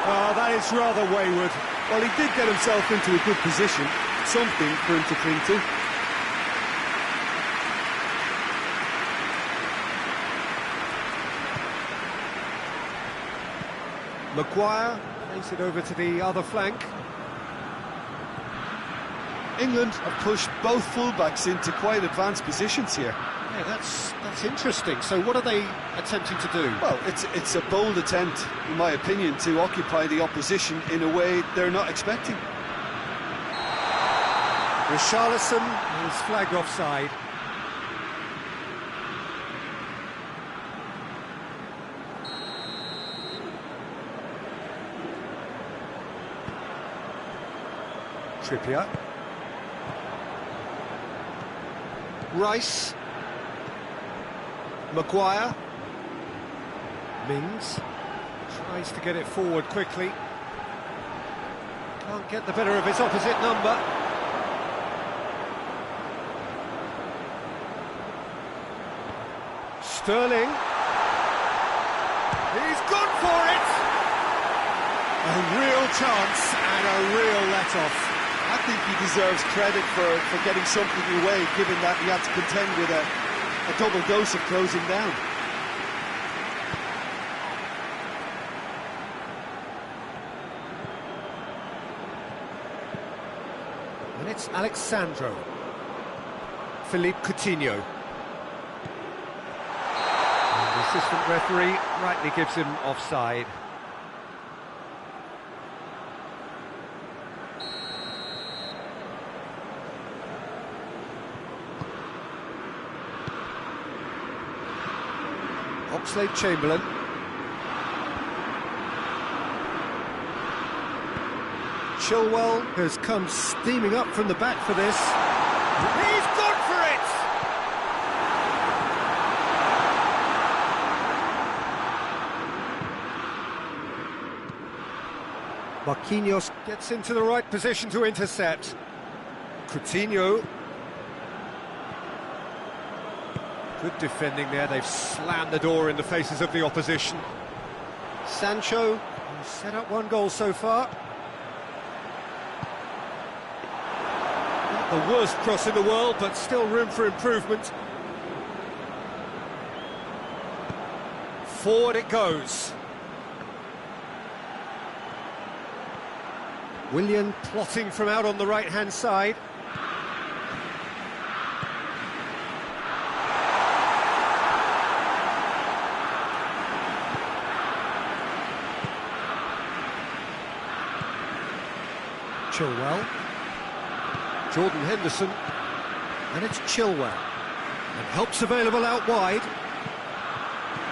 Oh, that is rather wayward. Well, he did get himself into a good position, something for him to cling to. Maguire plays it over to the other flank. England have pushed both fullbacks into quite advanced positions here. Yeah, that's interesting. So what are they attempting to do? Well, it's a bold attempt, in my opinion, to occupy the opposition in a way they're not expecting. Richarlison is flagged offside. Trippier. Rice. Maguire. Mings tries to get it forward quickly. Can't get the better of his opposite number. Sterling. He's gone for it! A real chance and a real let-off. I think he deserves credit for getting something away, given that he had to contend with a a double dose of closing down. And it's Alexandro. Philippe Coutinho. And the assistant referee rightly gives him offside. Oxlade-Chamberlain. Chilwell has come steaming up from the back for this. He's gone for it! Marquinhos gets into the right position to intercept. Coutinho. Good defending there, they've slammed the door in the faces of the opposition. Sancho has set up one goal so far. Not the worst cross in the world, but still room for improvement. Forward it goes. Willian plotting from out on the right-hand side. Chilwell. Jordan Henderson. And it's Chilwell. And help's available out wide.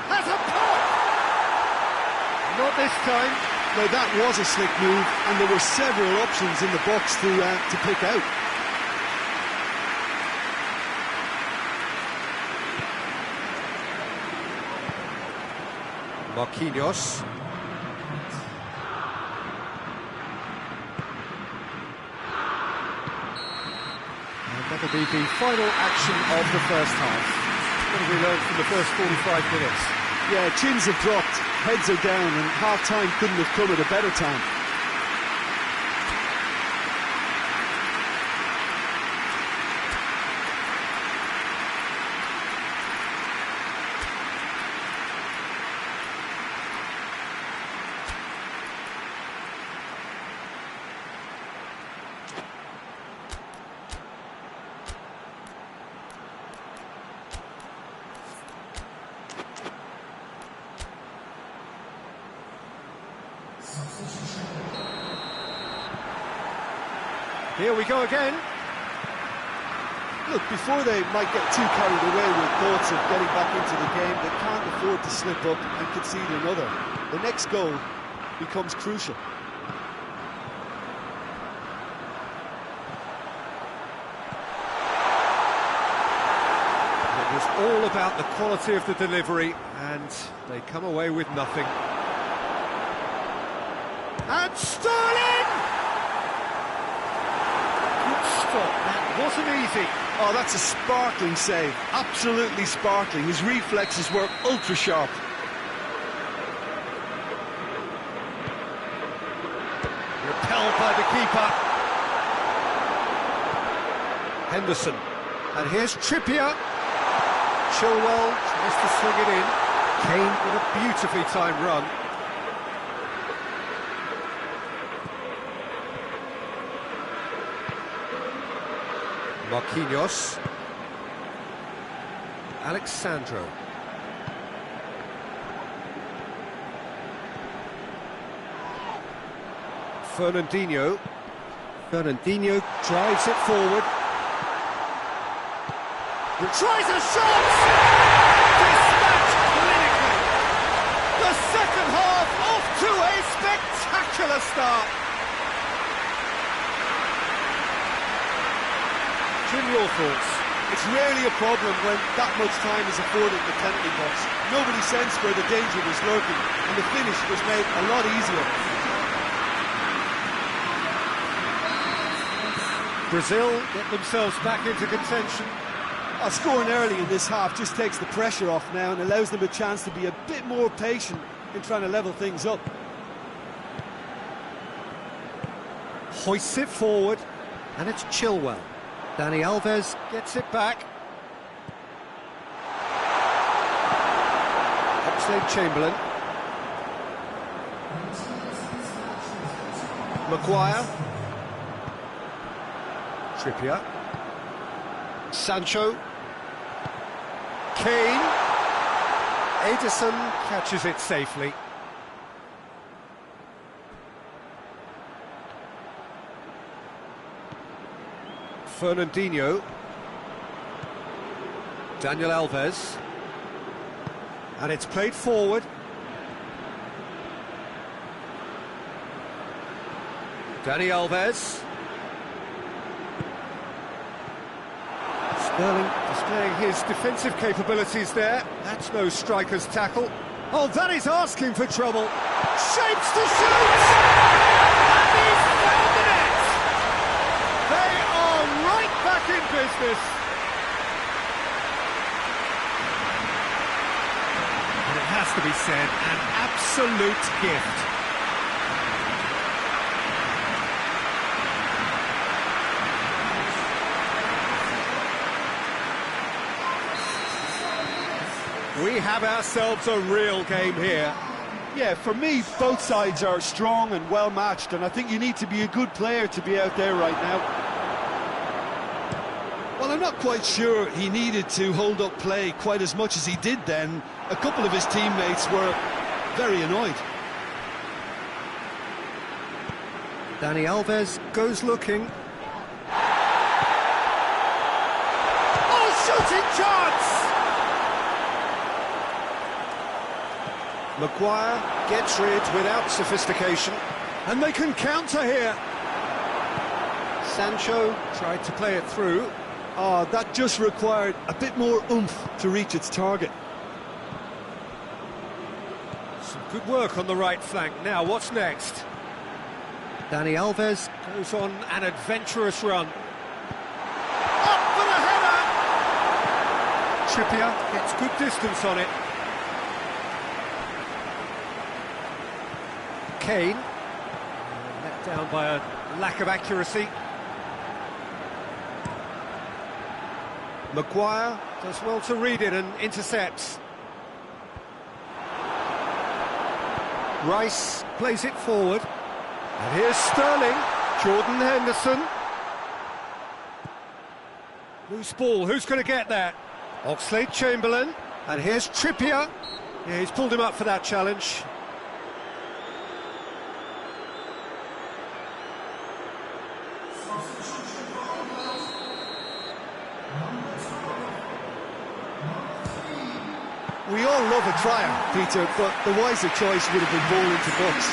Has a pop! Not this time. No, that was a slick move, and there were several options in the box to pick out. Marquinhos. That'll be the final action of the first half. What have we learned from the first 45 minutes? Yeah, chins have dropped, heads are down, and half-time couldn't have come at a better time. Here we go again. Look, before they might get too carried away with thoughts of getting back into the game, they can't afford to slip up and concede another. The next goal becomes crucial. It was all about the quality of the delivery, and they come away with nothing. And Sterling! That wasn't easy. Oh, that's a sparkling save. Absolutely sparkling. His reflexes were ultra sharp. Repelled by the keeper. Henderson. And here's Trippier. Chilwell tries to swing it in. Kane with a beautifully timed run. Marquinhos. Alexandro. Fernandinho. Fernandinho drives it forward. Tries a shot! Dispatched clinically. The second half off to a spectacular start. Jim, your thoughts? It's rarely a problem when that much time is afforded in the penalty box. Nobody sensed where the danger was lurking, and the finish was made a lot easier. Brazil get themselves back into contention. Scoring early in this half just takes the pressure off now and allows them a chance to be a bit more patient in trying to level things up. Hoists it forward, and it's Chilwell. Dani Alves gets it back. Oxlade-Chamberlain. Maguire. Trippier. Sancho. Kane. Ederson catches it safely. Fernandinho. Daniel Alves. And it's played forward. Dani Alves. Sterling displaying his defensive capabilities there. That's no striker's tackle. Oh, that is asking for trouble. Shapes to shoot! And he's found the net! They are right back in business. And it has to be said, an absolute gift. We have ourselves a real game here. Yeah, for me, both sides are strong and well matched, and I think you need to be a good player to be out there right now. Well, I'm not quite sure he needed to hold up play quite as much as he did then. A couple of his teammates were very annoyed. Dani Alves goes looking. Oh, shooting chance! Maguire gets rid without sophistication, and they can counter here. Sancho tried to play it through. Oh, that just required a bit more oomph to reach its target. Some good work on the right flank. Now, what's next? Dani Alves goes on an adventurous run. Up for the header! Trippier gets good distance on it. Kane, let down by a lack of accuracy. Maguire does well to read it and intercepts. Rice plays it forward. And here's Sterling, Jordan Henderson. Loose ball, who's going to get that? Oxlade-Chamberlain, and here's Trippier. Yeah, he's pulled him up for that challenge. We all love a triumph, Peter, but the wiser choice would have been ball into box.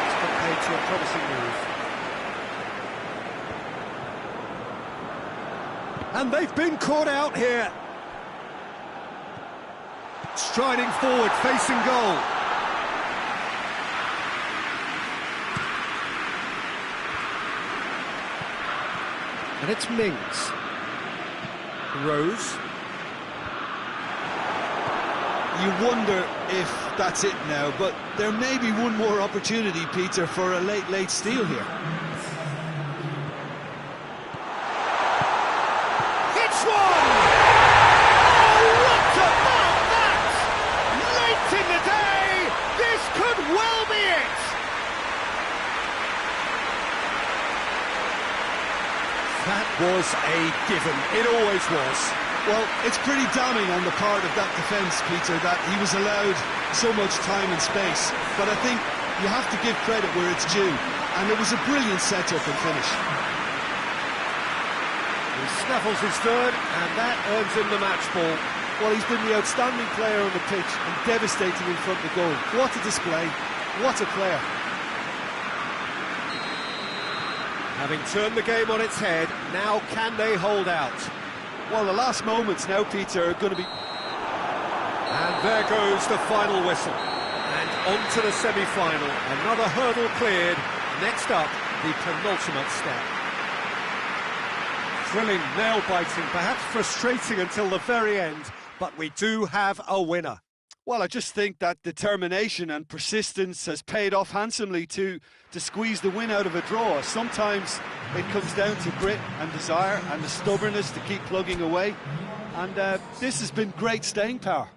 It's got paid to a promising move. And they've been caught out here. Striding forward, facing goal. And it's Mings. Rose. You wonder if that's it now, but there may be one more opportunity, Peter, for a late steal here. It's one! Oh, what about that? Late in the day, this could well be it! That was a given, it always was. Well, it's pretty damning on the part of that defence, Peter, that he was allowed so much time and space. But I think you have to give credit where it's due, and it was a brilliant set-up and finish. He snaffles his third, and that earns him the match ball. Well, he's been the outstanding player on the pitch and devastating in front of the goal. What a display, what a player. Having turned the game on its head, now can they hold out? Well, the last moments now, Peter, are going to be... And there goes the final whistle. And on to the semi-final. Another hurdle cleared. Next up, the penultimate step. Thrilling, nail-biting, perhaps frustrating until the very end, but we do have a winner. Well, I just think that determination and persistence has paid off handsomely to squeeze the win out of a draw. Sometimes it comes down to grit and desire and the stubbornness to keep plugging away. And this has been great staying power.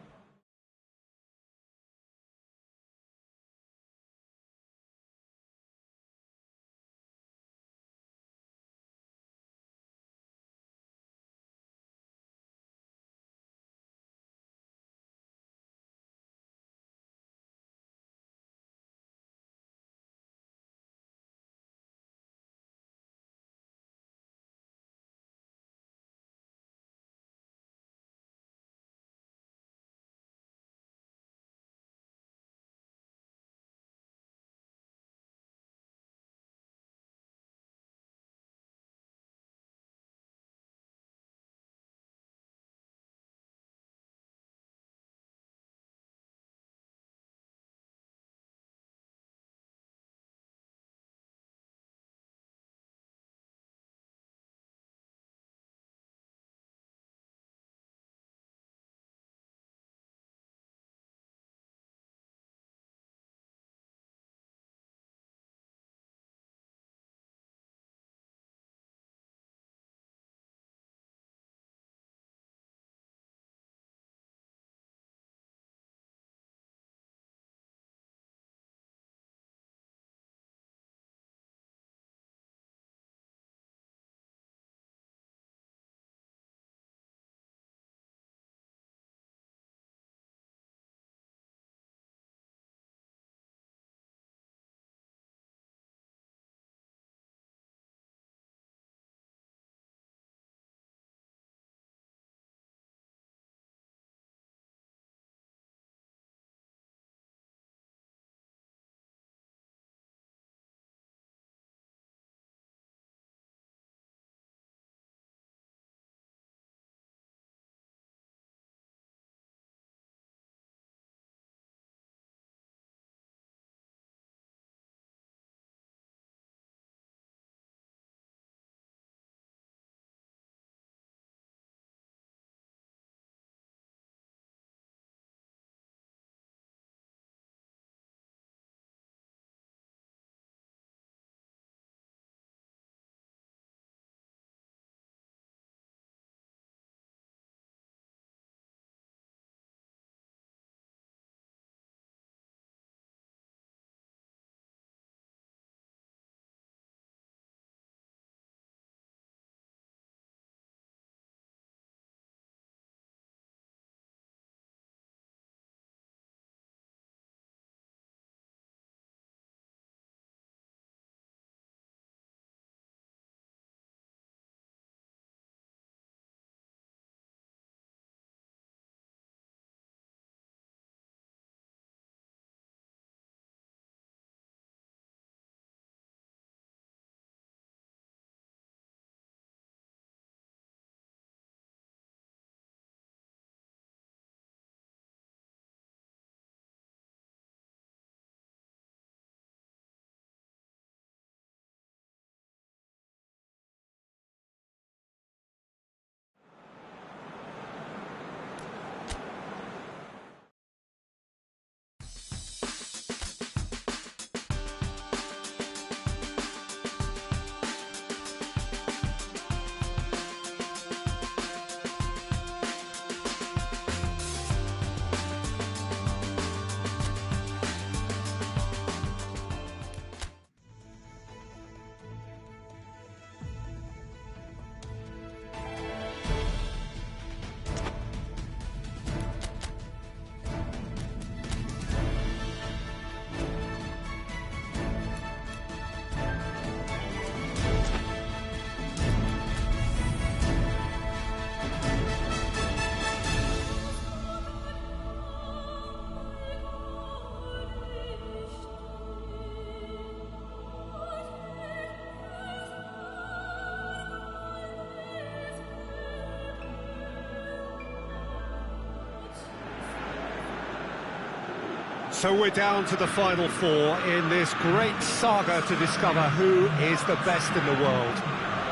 So we're down to the final four in this great saga to discover who is the best in the world.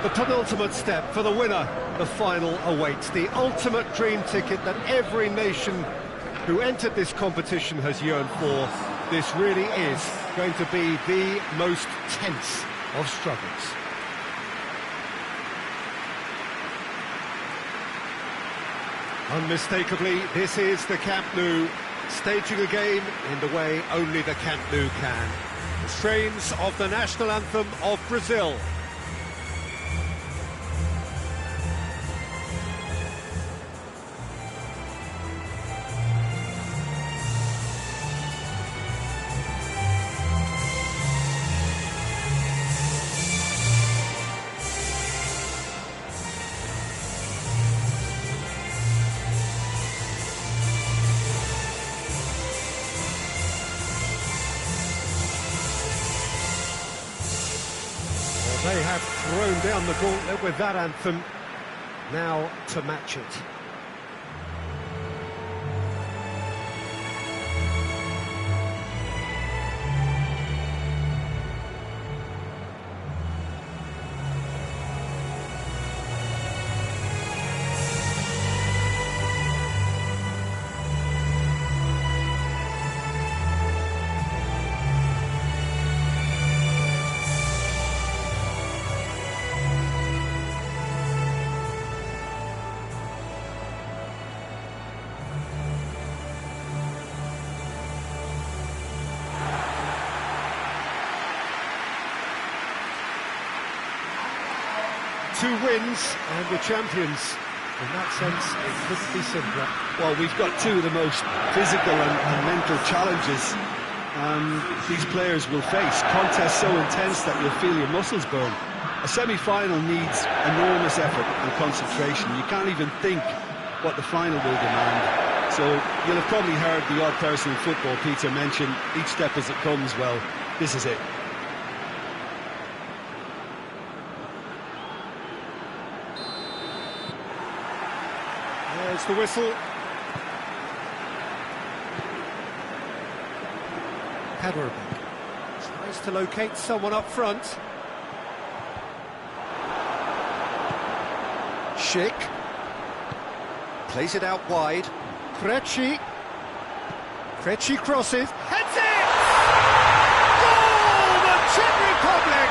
The penultimate step for the winner, the final awaits. The ultimate dream ticket that every nation who entered this competition has yearned for, this really is going to be the most tense of struggles. Unmistakably, this is the Camp Nou, staging a game in the way only the Camp Nou can. The strains of the national anthem of Brazil. They have thrown down the gauntlet with that anthem, now to match it. Two wins and the champions. In that sense, it couldn't be simpler. Well, we've got two of the most physical and mental challenges these players will face. Contests so intense that you'll feel your muscles burn. A semi-final needs enormous effort and concentration. You can't even think what the final will demand. So you'll have probably heard the odd person in football, Peter, mention each step as it comes. Well, this is it. There's the whistle. Kaderabek tries to locate someone up front. Schick plays it out wide. Krejci crosses, heads it! Goal! The Czech Republic!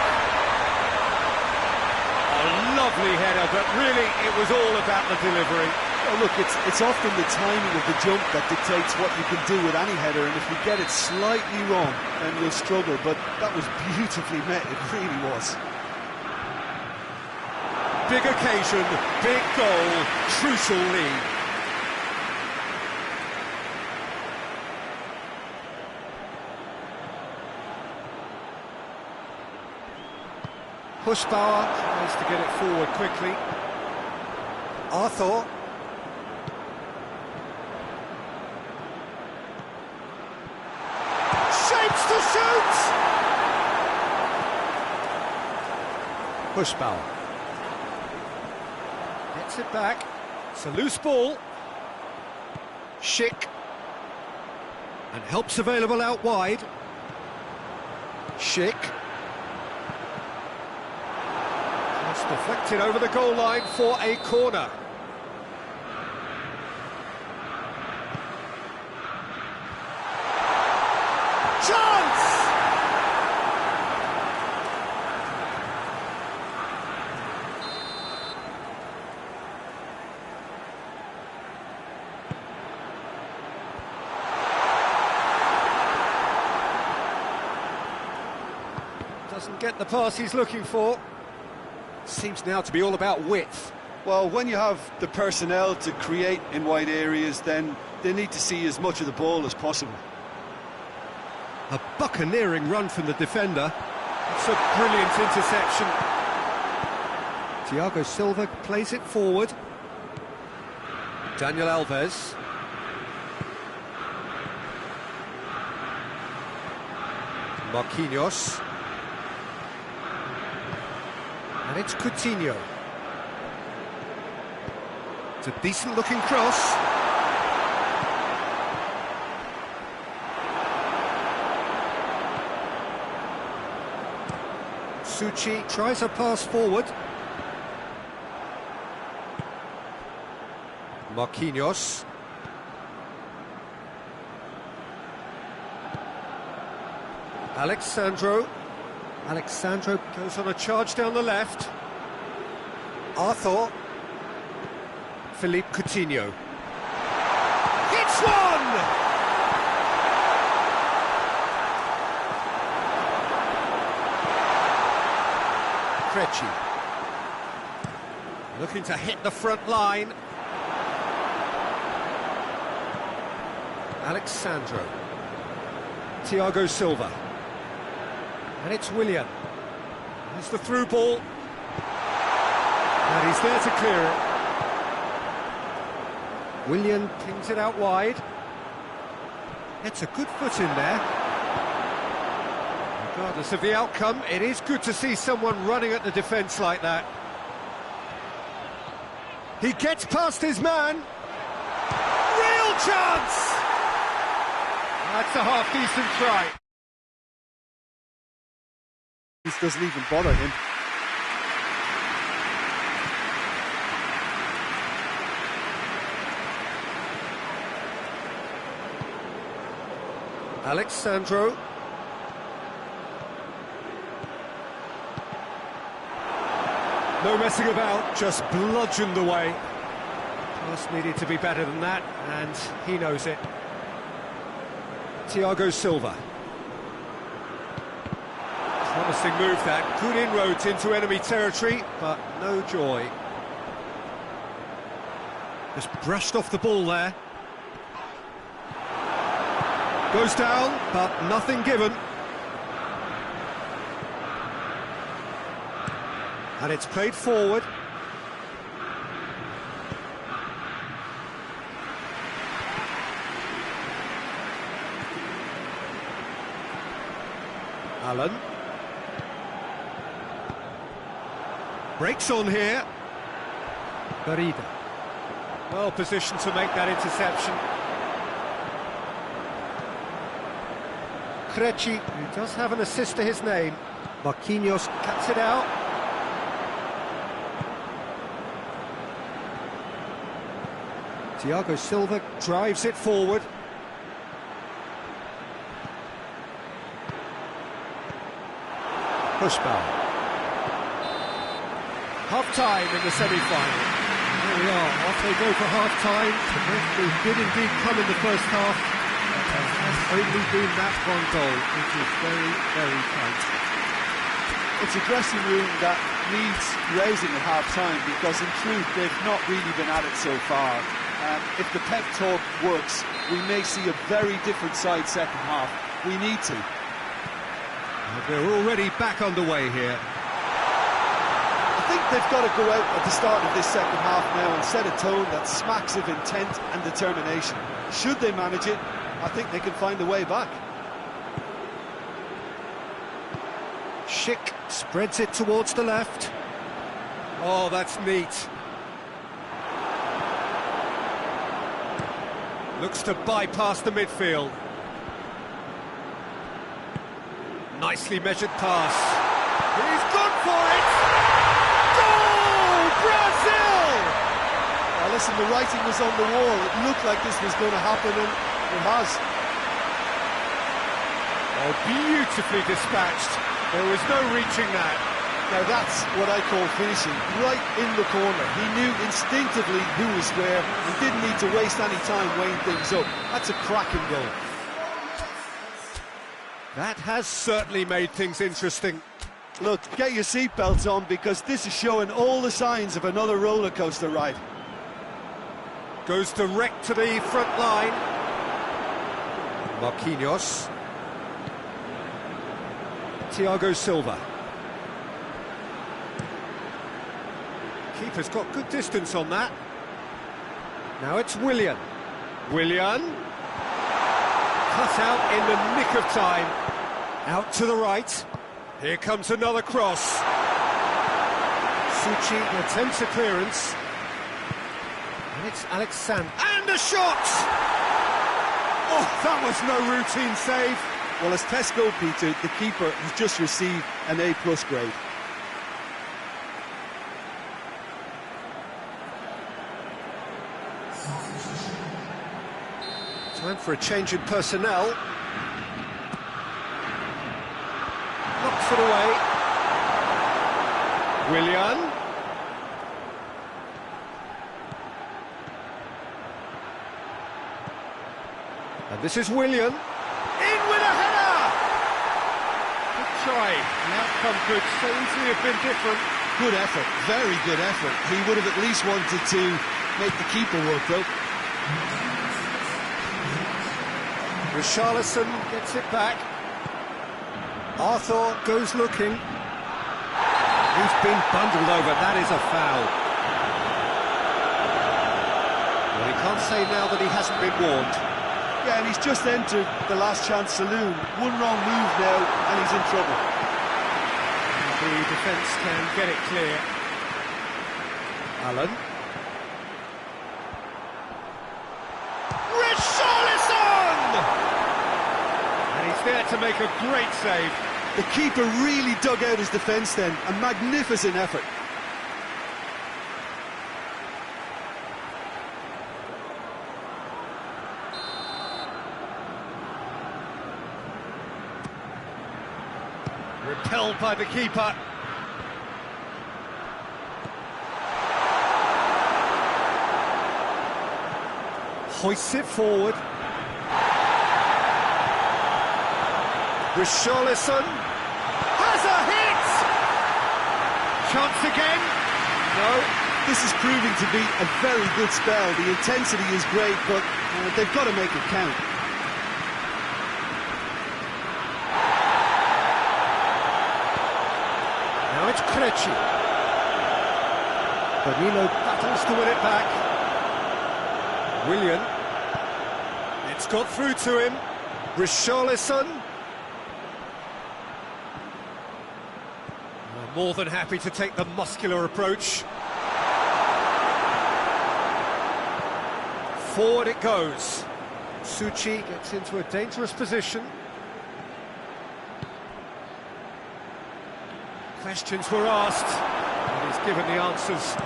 A lovely header, but really it was all about the delivery. Well, look, it's often the timing of the jump that dictates what you can do with any header, and if you get it slightly wrong, then you'll struggle, but that was beautifully met, it really was. Big occasion, big goal, crucial lead. Pushbauer tries to get it forward quickly. Arthur. Shapes to shoot! Pushbauer. Gets it back. It's a loose ball. Schick. And help's available out wide. Schick. Just deflected over the goal line for a corner. Chance! Doesn't get the pass he's looking for. Seems now to be all about width. Well, when you have the personnel to create in wide areas, then they need to see as much of the ball as possible. A buccaneering run from the defender. It's a brilliant interception. Thiago Silva plays it forward. Daniel Alves. Marquinhos. And it's Coutinho. It's a decent-looking cross. Suchi tries a pass forward. Marquinhos. Alexandro. Alexandro goes on a charge down the left. Arthur. Philippe Coutinho. Hits one! Krejci. Looking to hit the front line. Alexandro. Thiago Silva. And it's Willian. There's the through ball. And he's there to clear it. Willian pings it out wide. It's a good foot in there. Regardless of the outcome, it is good to see someone running at the defence like that. He gets past his man. Real chance! That's a half-decent try. This doesn't even bother him. Alexandro. No messing about, just bludgeoned away. Pass needed to be better than that, and he knows it. Thiago Silva. Promising move that, good inroads into enemy territory, but no joy. Just brushed off the ball there. Goes down, but nothing given. And it's played forward. Allen. Breaks on here. Garida. Well positioned to make that interception. Krejci, who does have an assist to his name. Marquinhos cuts it out. Thiago Silva drives it forward. Pushball. Half-time in the semi-final. There we are, off they go for half-time. The breakthrough did indeed come in the first half. There has only been that one goal, which is very, very tight. It's a dressing room that needs raising at half-time, because in truth they've not really been at it so far. If the pep talk works, we may see a very different side second half. We need to. They're already back underway here. I think they've got to go out at the start of this second half now and set a tone that smacks of intent and determination. Should they manage it, I think they can find a way back. Schick spreads it towards the left. Oh, that's neat. Looks to bypass the midfield. Nicely measured pass. He's gone for it! Goal! Brazil! Well, listen, the writing was on the wall. It looked like this was going to happen, and it has. Oh, beautifully dispatched. There was no reaching that. Now that's what I call finishing, right in the corner. He knew instinctively who was where and didn't need to waste any time weighing things up. That's a cracking goal. That has certainly made things interesting. Look, get your seatbelts on, because this is showing all the signs of another roller coaster ride. Goes direct to the front line. Marquinhos. Thiago Silva. Keeper's got good distance on that. Now it's Willian. Willian. Cut out in the nick of time. Out to the right. Here comes another cross. Suchi attempts a clearance. And it's Alexandro. And a shot! Oh, that was no routine save. Well, as Tesco, Peter, the keeper has just received an A+ grade. Time for a change in personnel. Knocks it away. Willian. And this is Willian. In with a header! Good try. The outcome could so easily have been different. Good effort, very good effort. He would have at least wanted to make the keeper work, though. Richarlison gets it back. Arthur goes looking. He's been bundled over. That is a foul. Well, he can't say now that he hasn't been warned. Yeah, and he's just entered the last chance saloon. One wrong move now, and he's in trouble. The defence can get it clear. Allen. Richarlison! And he's there to make a great save. The keeper really dug out his defence then. A magnificent effort. Repelled by the keeper. Hoists it forward. Richarlison has a hit! Chance again? No. This is proving to be a very good spell. The intensity is great, but they've got to make it count. Now it's Krejci. Danilo battles to win it back. Willian. It's got through to him. Richarlison. More than happy to take the muscular approach. Forward it goes. Suchi gets into a dangerous position. Questions were asked, and he's given the answers.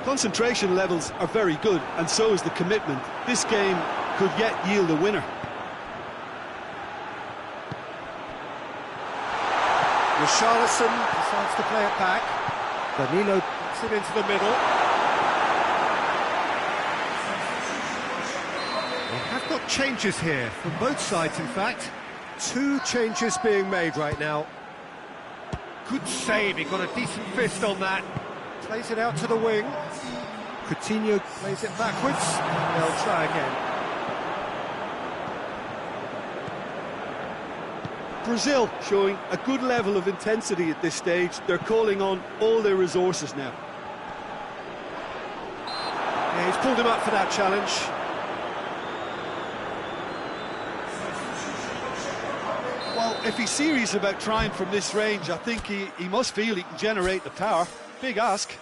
Concentration levels are very good, and so is the commitment. This game could yet yield a winner. Richarlison decides to play it back. Danilo puts it into the middle. They have got changes here, from both sides in fact. 2 changes being made right now. Good save, he got a decent fist on that. Plays it out to the wing. Coutinho plays it backwards. They'll try again. Brazil showing a good level of intensity at this stage. They're calling on all their resources now. Yeah, he's pulled him up for that challenge. Well, if he's serious about trying from this range, I think he must feel he can generate the power. Big ask.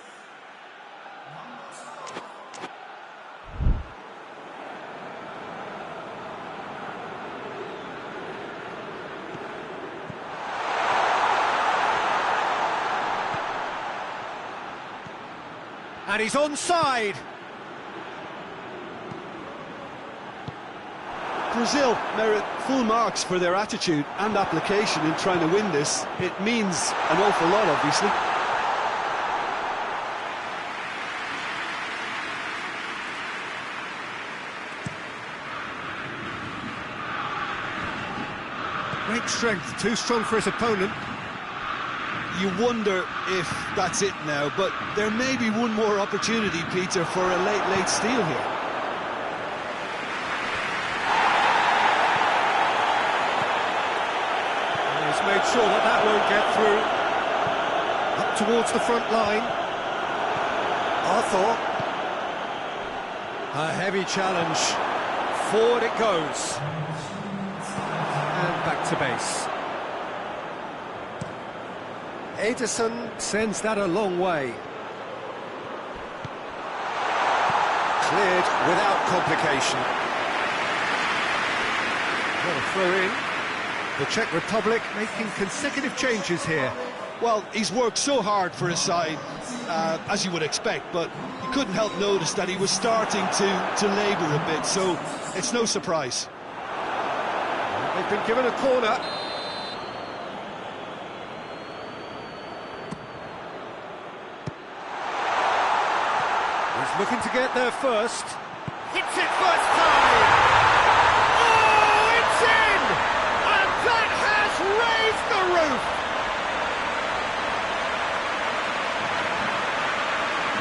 And he's onside. Brazil merit full marks for their attitude and application in trying to win this. It means an awful lot, obviously. Great strength, too strong for his opponent. You wonder if that's it now, but there may be one more opportunity, Peter, for a late steal here. And he's made sure that that won't get through. Up towards the front line. Arthur. A heavy challenge. Forward it goes. And back to base. Ederson sends that a long way. Cleared without complication. What a throw in. The Czech Republic making consecutive changes here. Well, he's worked so hard for his side, as you would expect, but you couldn't help notice that he was starting to labour a bit, so it's no surprise. They've been given a corner. looking to get there first. Hits it first time! Oh, it's in! And that has raised the roof!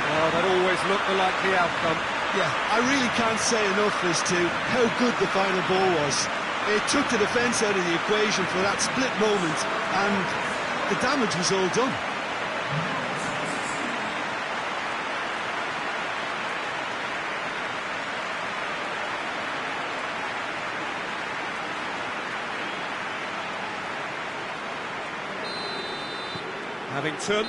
Well, that always looked the likely outcome. Yeah, I really can't say enough as to how good the final ball was. It took the defence out of the equation for that split moment, and the damage was all done. Havington,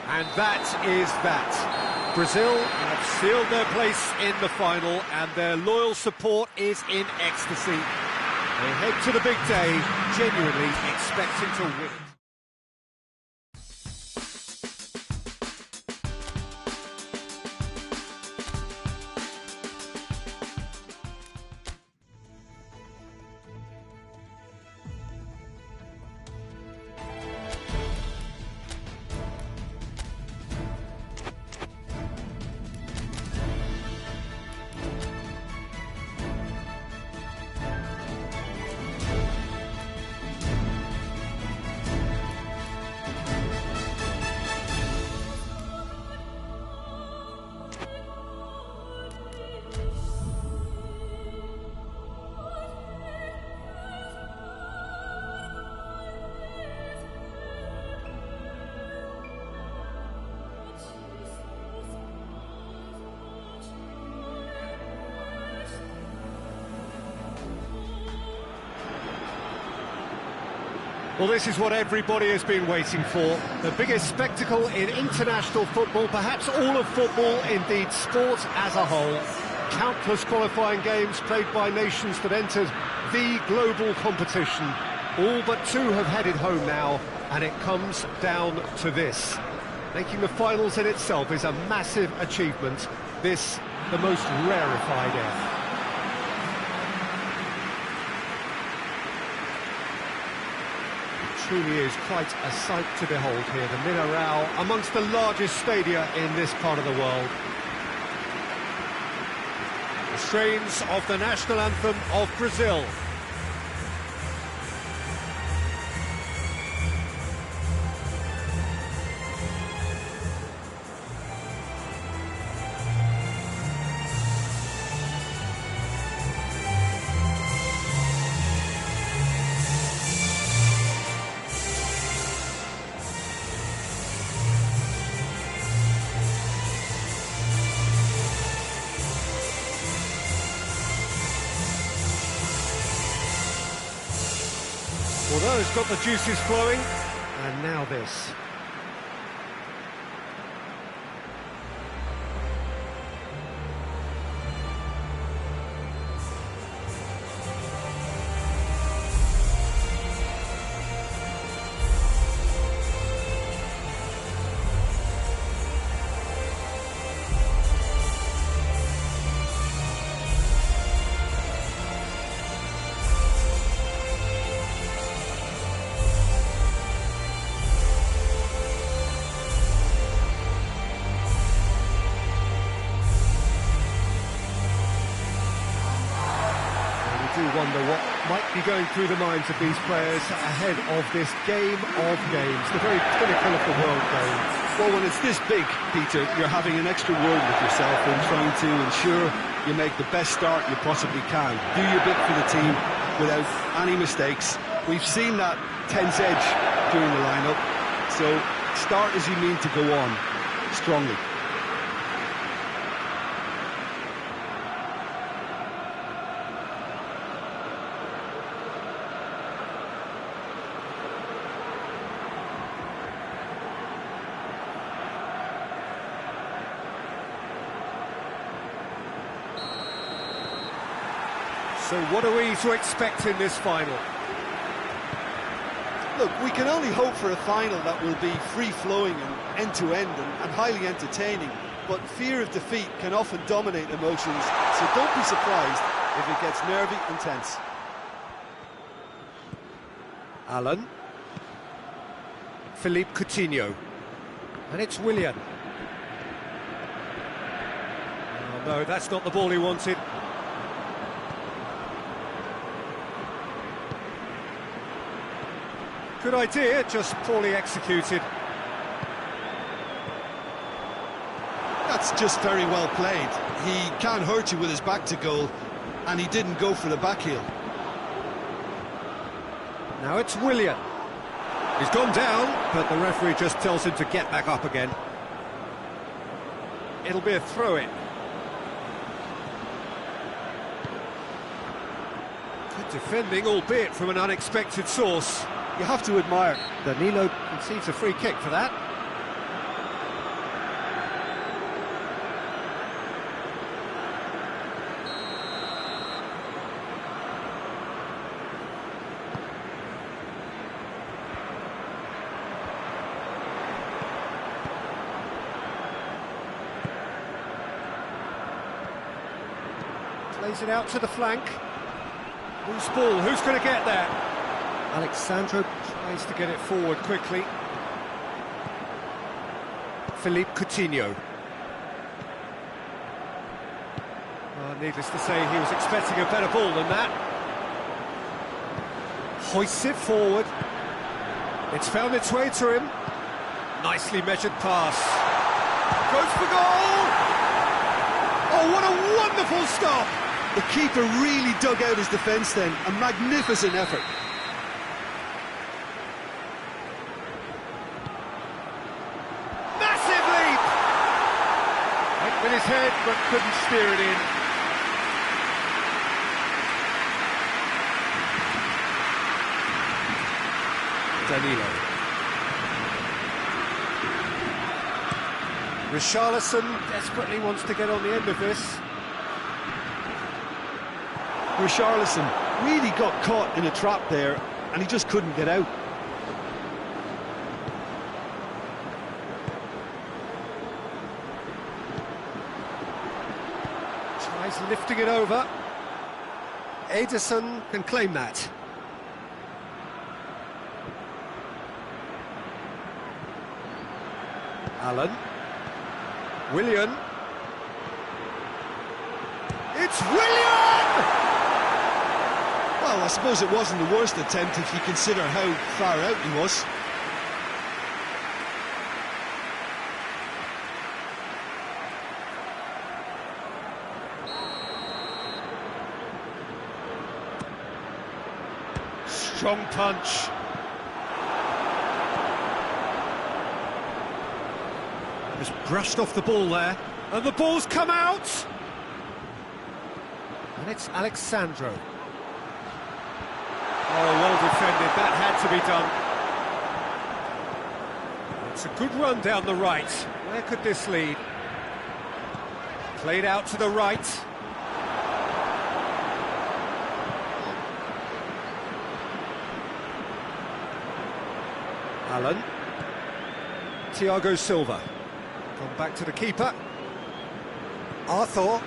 and that is that. Brazil have sealed their place in the final, and their loyal support is in ecstasy. They head to the big day, genuinely expecting to win it. Well, this is what everybody has been waiting for. The biggest spectacle in international football, perhaps all of football, indeed sport as a whole. Countless qualifying games played by nations that entered the global competition. All but two have headed home now, and it comes down to this. Making the finals in itself is a massive achievement. This, the most rarefied air. Truly is quite a sight to behold here, the Mineirão, amongst the largest stadia in this part of the world. The strains of the national anthem of Brazil. Well, it's got the juices flowing, and now this. Wonder what might be going through the minds of these players ahead of this game of games, the very pinnacle of the world game. Well, when it's this big, Peter, you're having an extra word with yourself and trying to ensure you make the best start you possibly can. Do your bit for the team without any mistakes. We've seen that tense edge during the lineup, so start as you mean to go on, strongly. So what are we to expect in this final? Look, we can only hope for a final that will be free-flowing and end-to-end and highly entertaining, but fear of defeat can often dominate emotions, so don't be surprised if it gets nervy and tense. Alan. Philippe Coutinho. And it's Willian. Oh no, that's not the ball he wanted. Good idea, just poorly executed. That's just very well played. He can't hurt you with his back to goal, and he didn't go for the back heel. Now it's Willian. He's gone down, but the referee just tells him to get back up again. It'll be a throw-in. Good defending, albeit from an unexpected source. You have to admire. Danilo conceives a free kick for that. Plays it out to the flank. Loose ball, who's going to get there? Alexandro tries to get it forward quickly. Philippe Coutinho. Needless to say, he was expecting a better ball than that. Hoists it forward. It's found its way to him. Nicely measured pass. Goes for goal! Oh, what a wonderful stop! The keeper really dug out his defence then. A magnificent effort. Massive leap! Went with his head, but couldn't steer it in. Danilo. Richarlison desperately wants to get on the end of this. Richarlison really got caught in a trap there, and he just couldn't get out. Tries lifting it over. Ederson can claim that. Allen. Willian. It's Willian! Well, I suppose it wasn't the worst attempt if you consider how far out he was. Strong punch. Just brushed off the ball there. And the ball's come out! And it's Alexandro. Oh, well defended. That had to be done. It's a good run down the right. Where could this lead? Played out to the right. Allen. Thiago Silva. Gone back to the keeper. Arthur.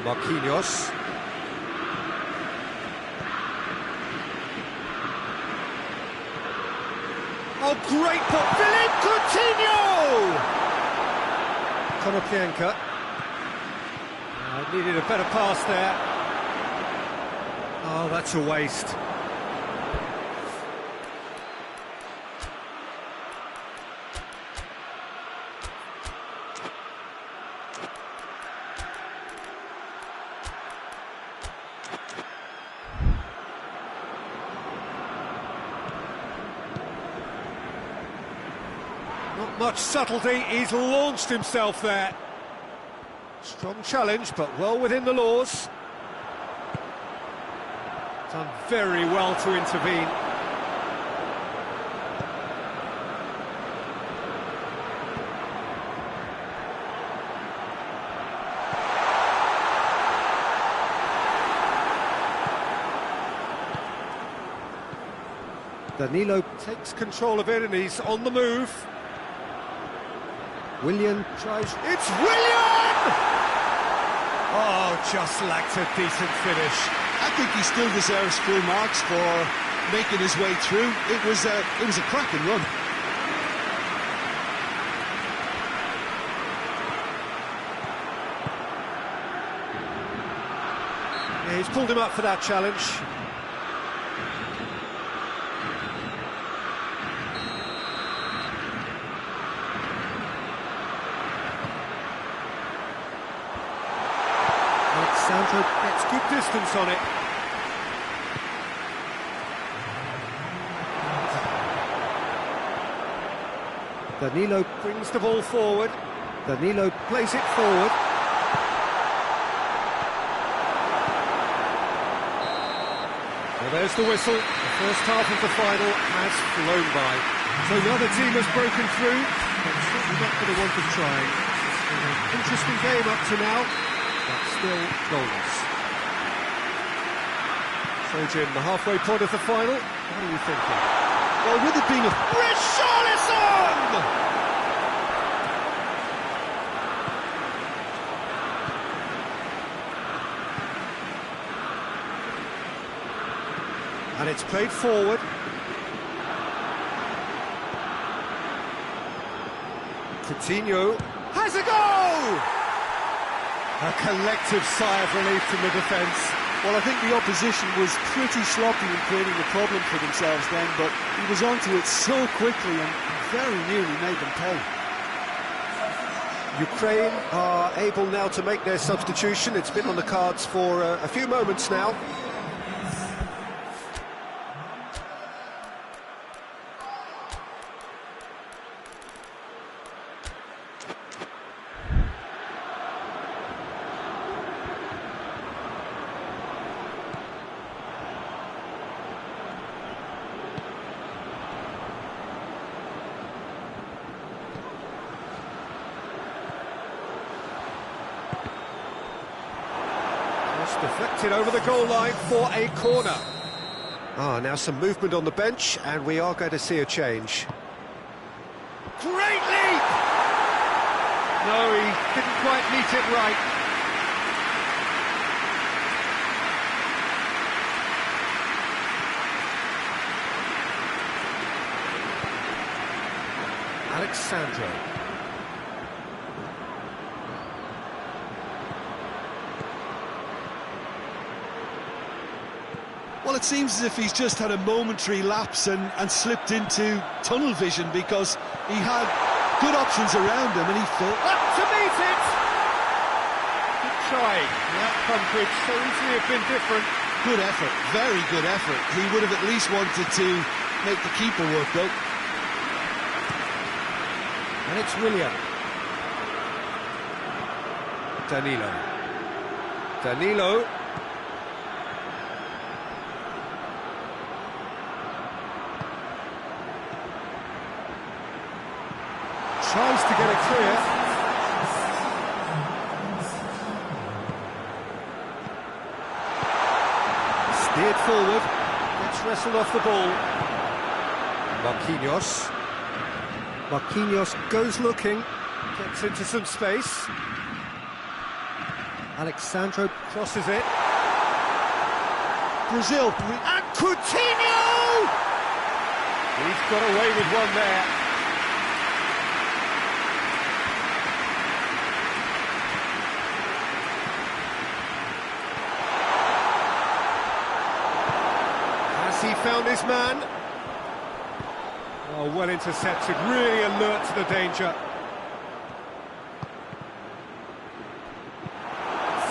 Marquinhos. Oh, great put! Philippe Coutinho! Konoplyanka. Needed a better pass there. Oh, that's a waste. Not much subtlety, he's launched himself there. Strong challenge, but well within the laws. Done very well to intervene. Danilo takes control of it and he's on the move. Willian tries... It's Willian! Oh, just lacked a decent finish. I think he still deserves full marks for making his way through. It was a cracking run. Yeah, he's pulled him up for that challenge. Alexandro gets good distance on it. Danilo brings the ball forward. Danilo plays it forward. Well, there's the whistle. The first half of the final has flown by. So the other team has broken through, but certainly not for the want of trying. It's been an interesting game up to now, but still goalless. So Jim, the halfway point of the final, what are you thinking? Well, with it being a... Richarlison! And it's played forward. Coutinho has a goal! A collective sigh of relief from the defence. Well, I think the opposition was pretty sloppy in creating a problem for themselves then, but he was onto it so quickly and very nearly made them pay. Ukraine are able now to make their substitution. It's been on the cards for a few moments now. Deflected over the goal line for a corner. Now some movement on the bench, and we are going to see a change. Great leap! No, he didn't quite meet it right. Alexandro. Well, it seems as if he's just had a momentary lapse and slipped into tunnel vision, because he had good options around him and he fell Up to meet it! Good try. The outcome could so easily have been different. Good effort, very good effort. He would have at least wanted to make the keeper work, though. And it's Willian. Danilo. Tries to get it clear. Steered forward. Gets wrestled off the ball. Marquinhos goes looking. Gets into some space. Alexandro crosses it. Brazil. And Coutinho! He's got away with one there. He found his man. Oh, well intercepted, really alert to the danger.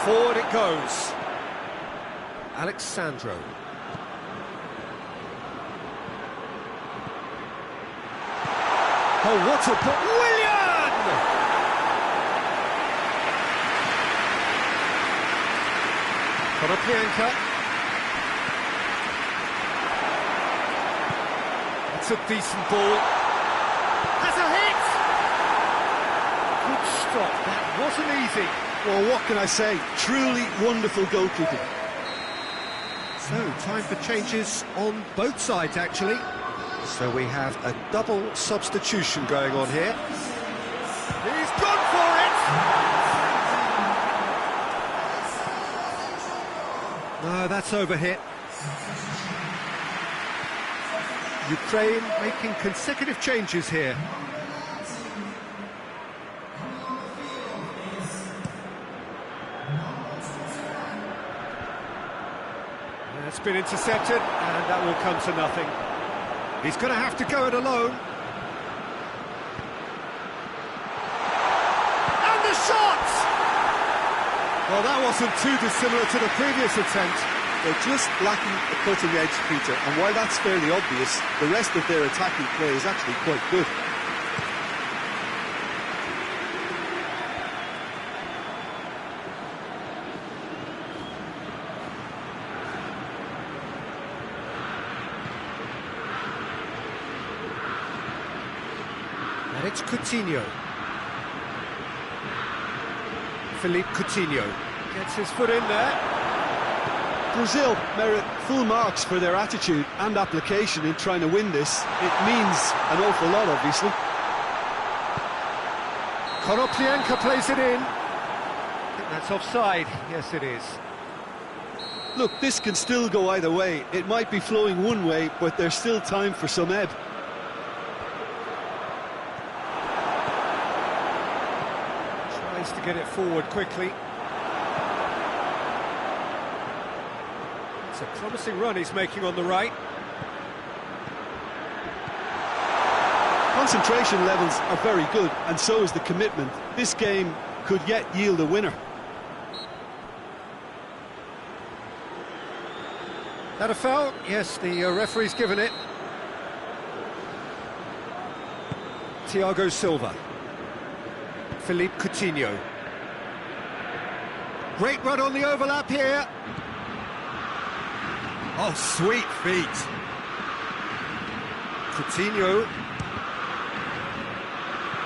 Forward it goes. Alexandro. Oh, what a put! Willian! Konoplyanka. It's a decent ball. Has a hit! Good stop, that wasn't easy. Well, what can I say? Truly wonderful goalkeeping. So, time for changes on both sides, actually. So we have a double substitution going on here. He's gone for it! No, that's overhit. Ukraine making consecutive changes here. That's been intercepted, and that will come to nothing. He's going to have to go it alone. And the shot! Well, that wasn't too dissimilar to the previous attempt. They're just lacking a cutting edge, Peter, and while that's fairly obvious, the rest of their attacking play is actually quite good. And it's Coutinho. Philippe Coutinho gets his foot in there. Brazil merit full marks for their attitude and application in trying to win this. It means an awful lot, obviously. Konoplyanka plays it in. I think that's offside. Yes, it is. Look, this can still go either way. It might be flowing one way, but there's still time for some ebb. Tries to get it forward quickly. It's a promising run he's making on the right. Concentration levels are very good, and so is the commitment. This game could yet yield a winner. That a foul? Yes, the referee's given it. Thiago Silva. Philippe Coutinho. Great run on the overlap here. Oh, sweet feet. Coutinho.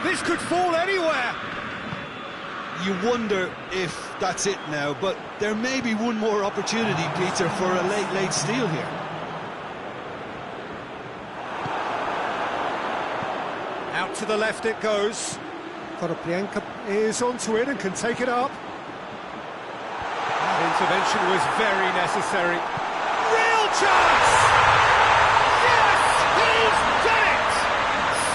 This could fall anywhere. You wonder if that's it now, but there may be one more opportunity, Peter, for a late steal here. Out to the left it goes. Konoplyanka is onto it and can take it up. That intervention was very necessary. Real chance! Yes, he's done it!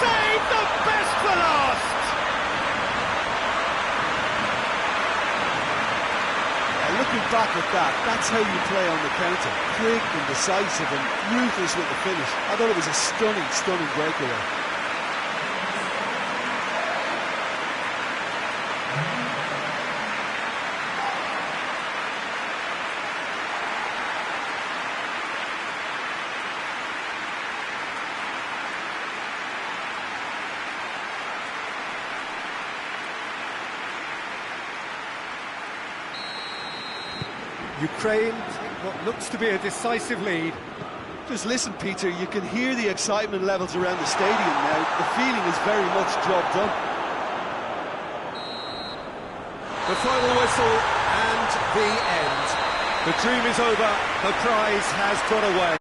Save the best for last! Looking back at that, that's how you play on the counter. Quick and decisive and ruthless with the finish. I thought it was a stunning breakaway. Ukraine take what looks to be a decisive lead. Just listen, Peter, you can hear the excitement levels around the stadium now. The feeling is very much job done. The final whistle and the end. The dream is over, the prize has got away.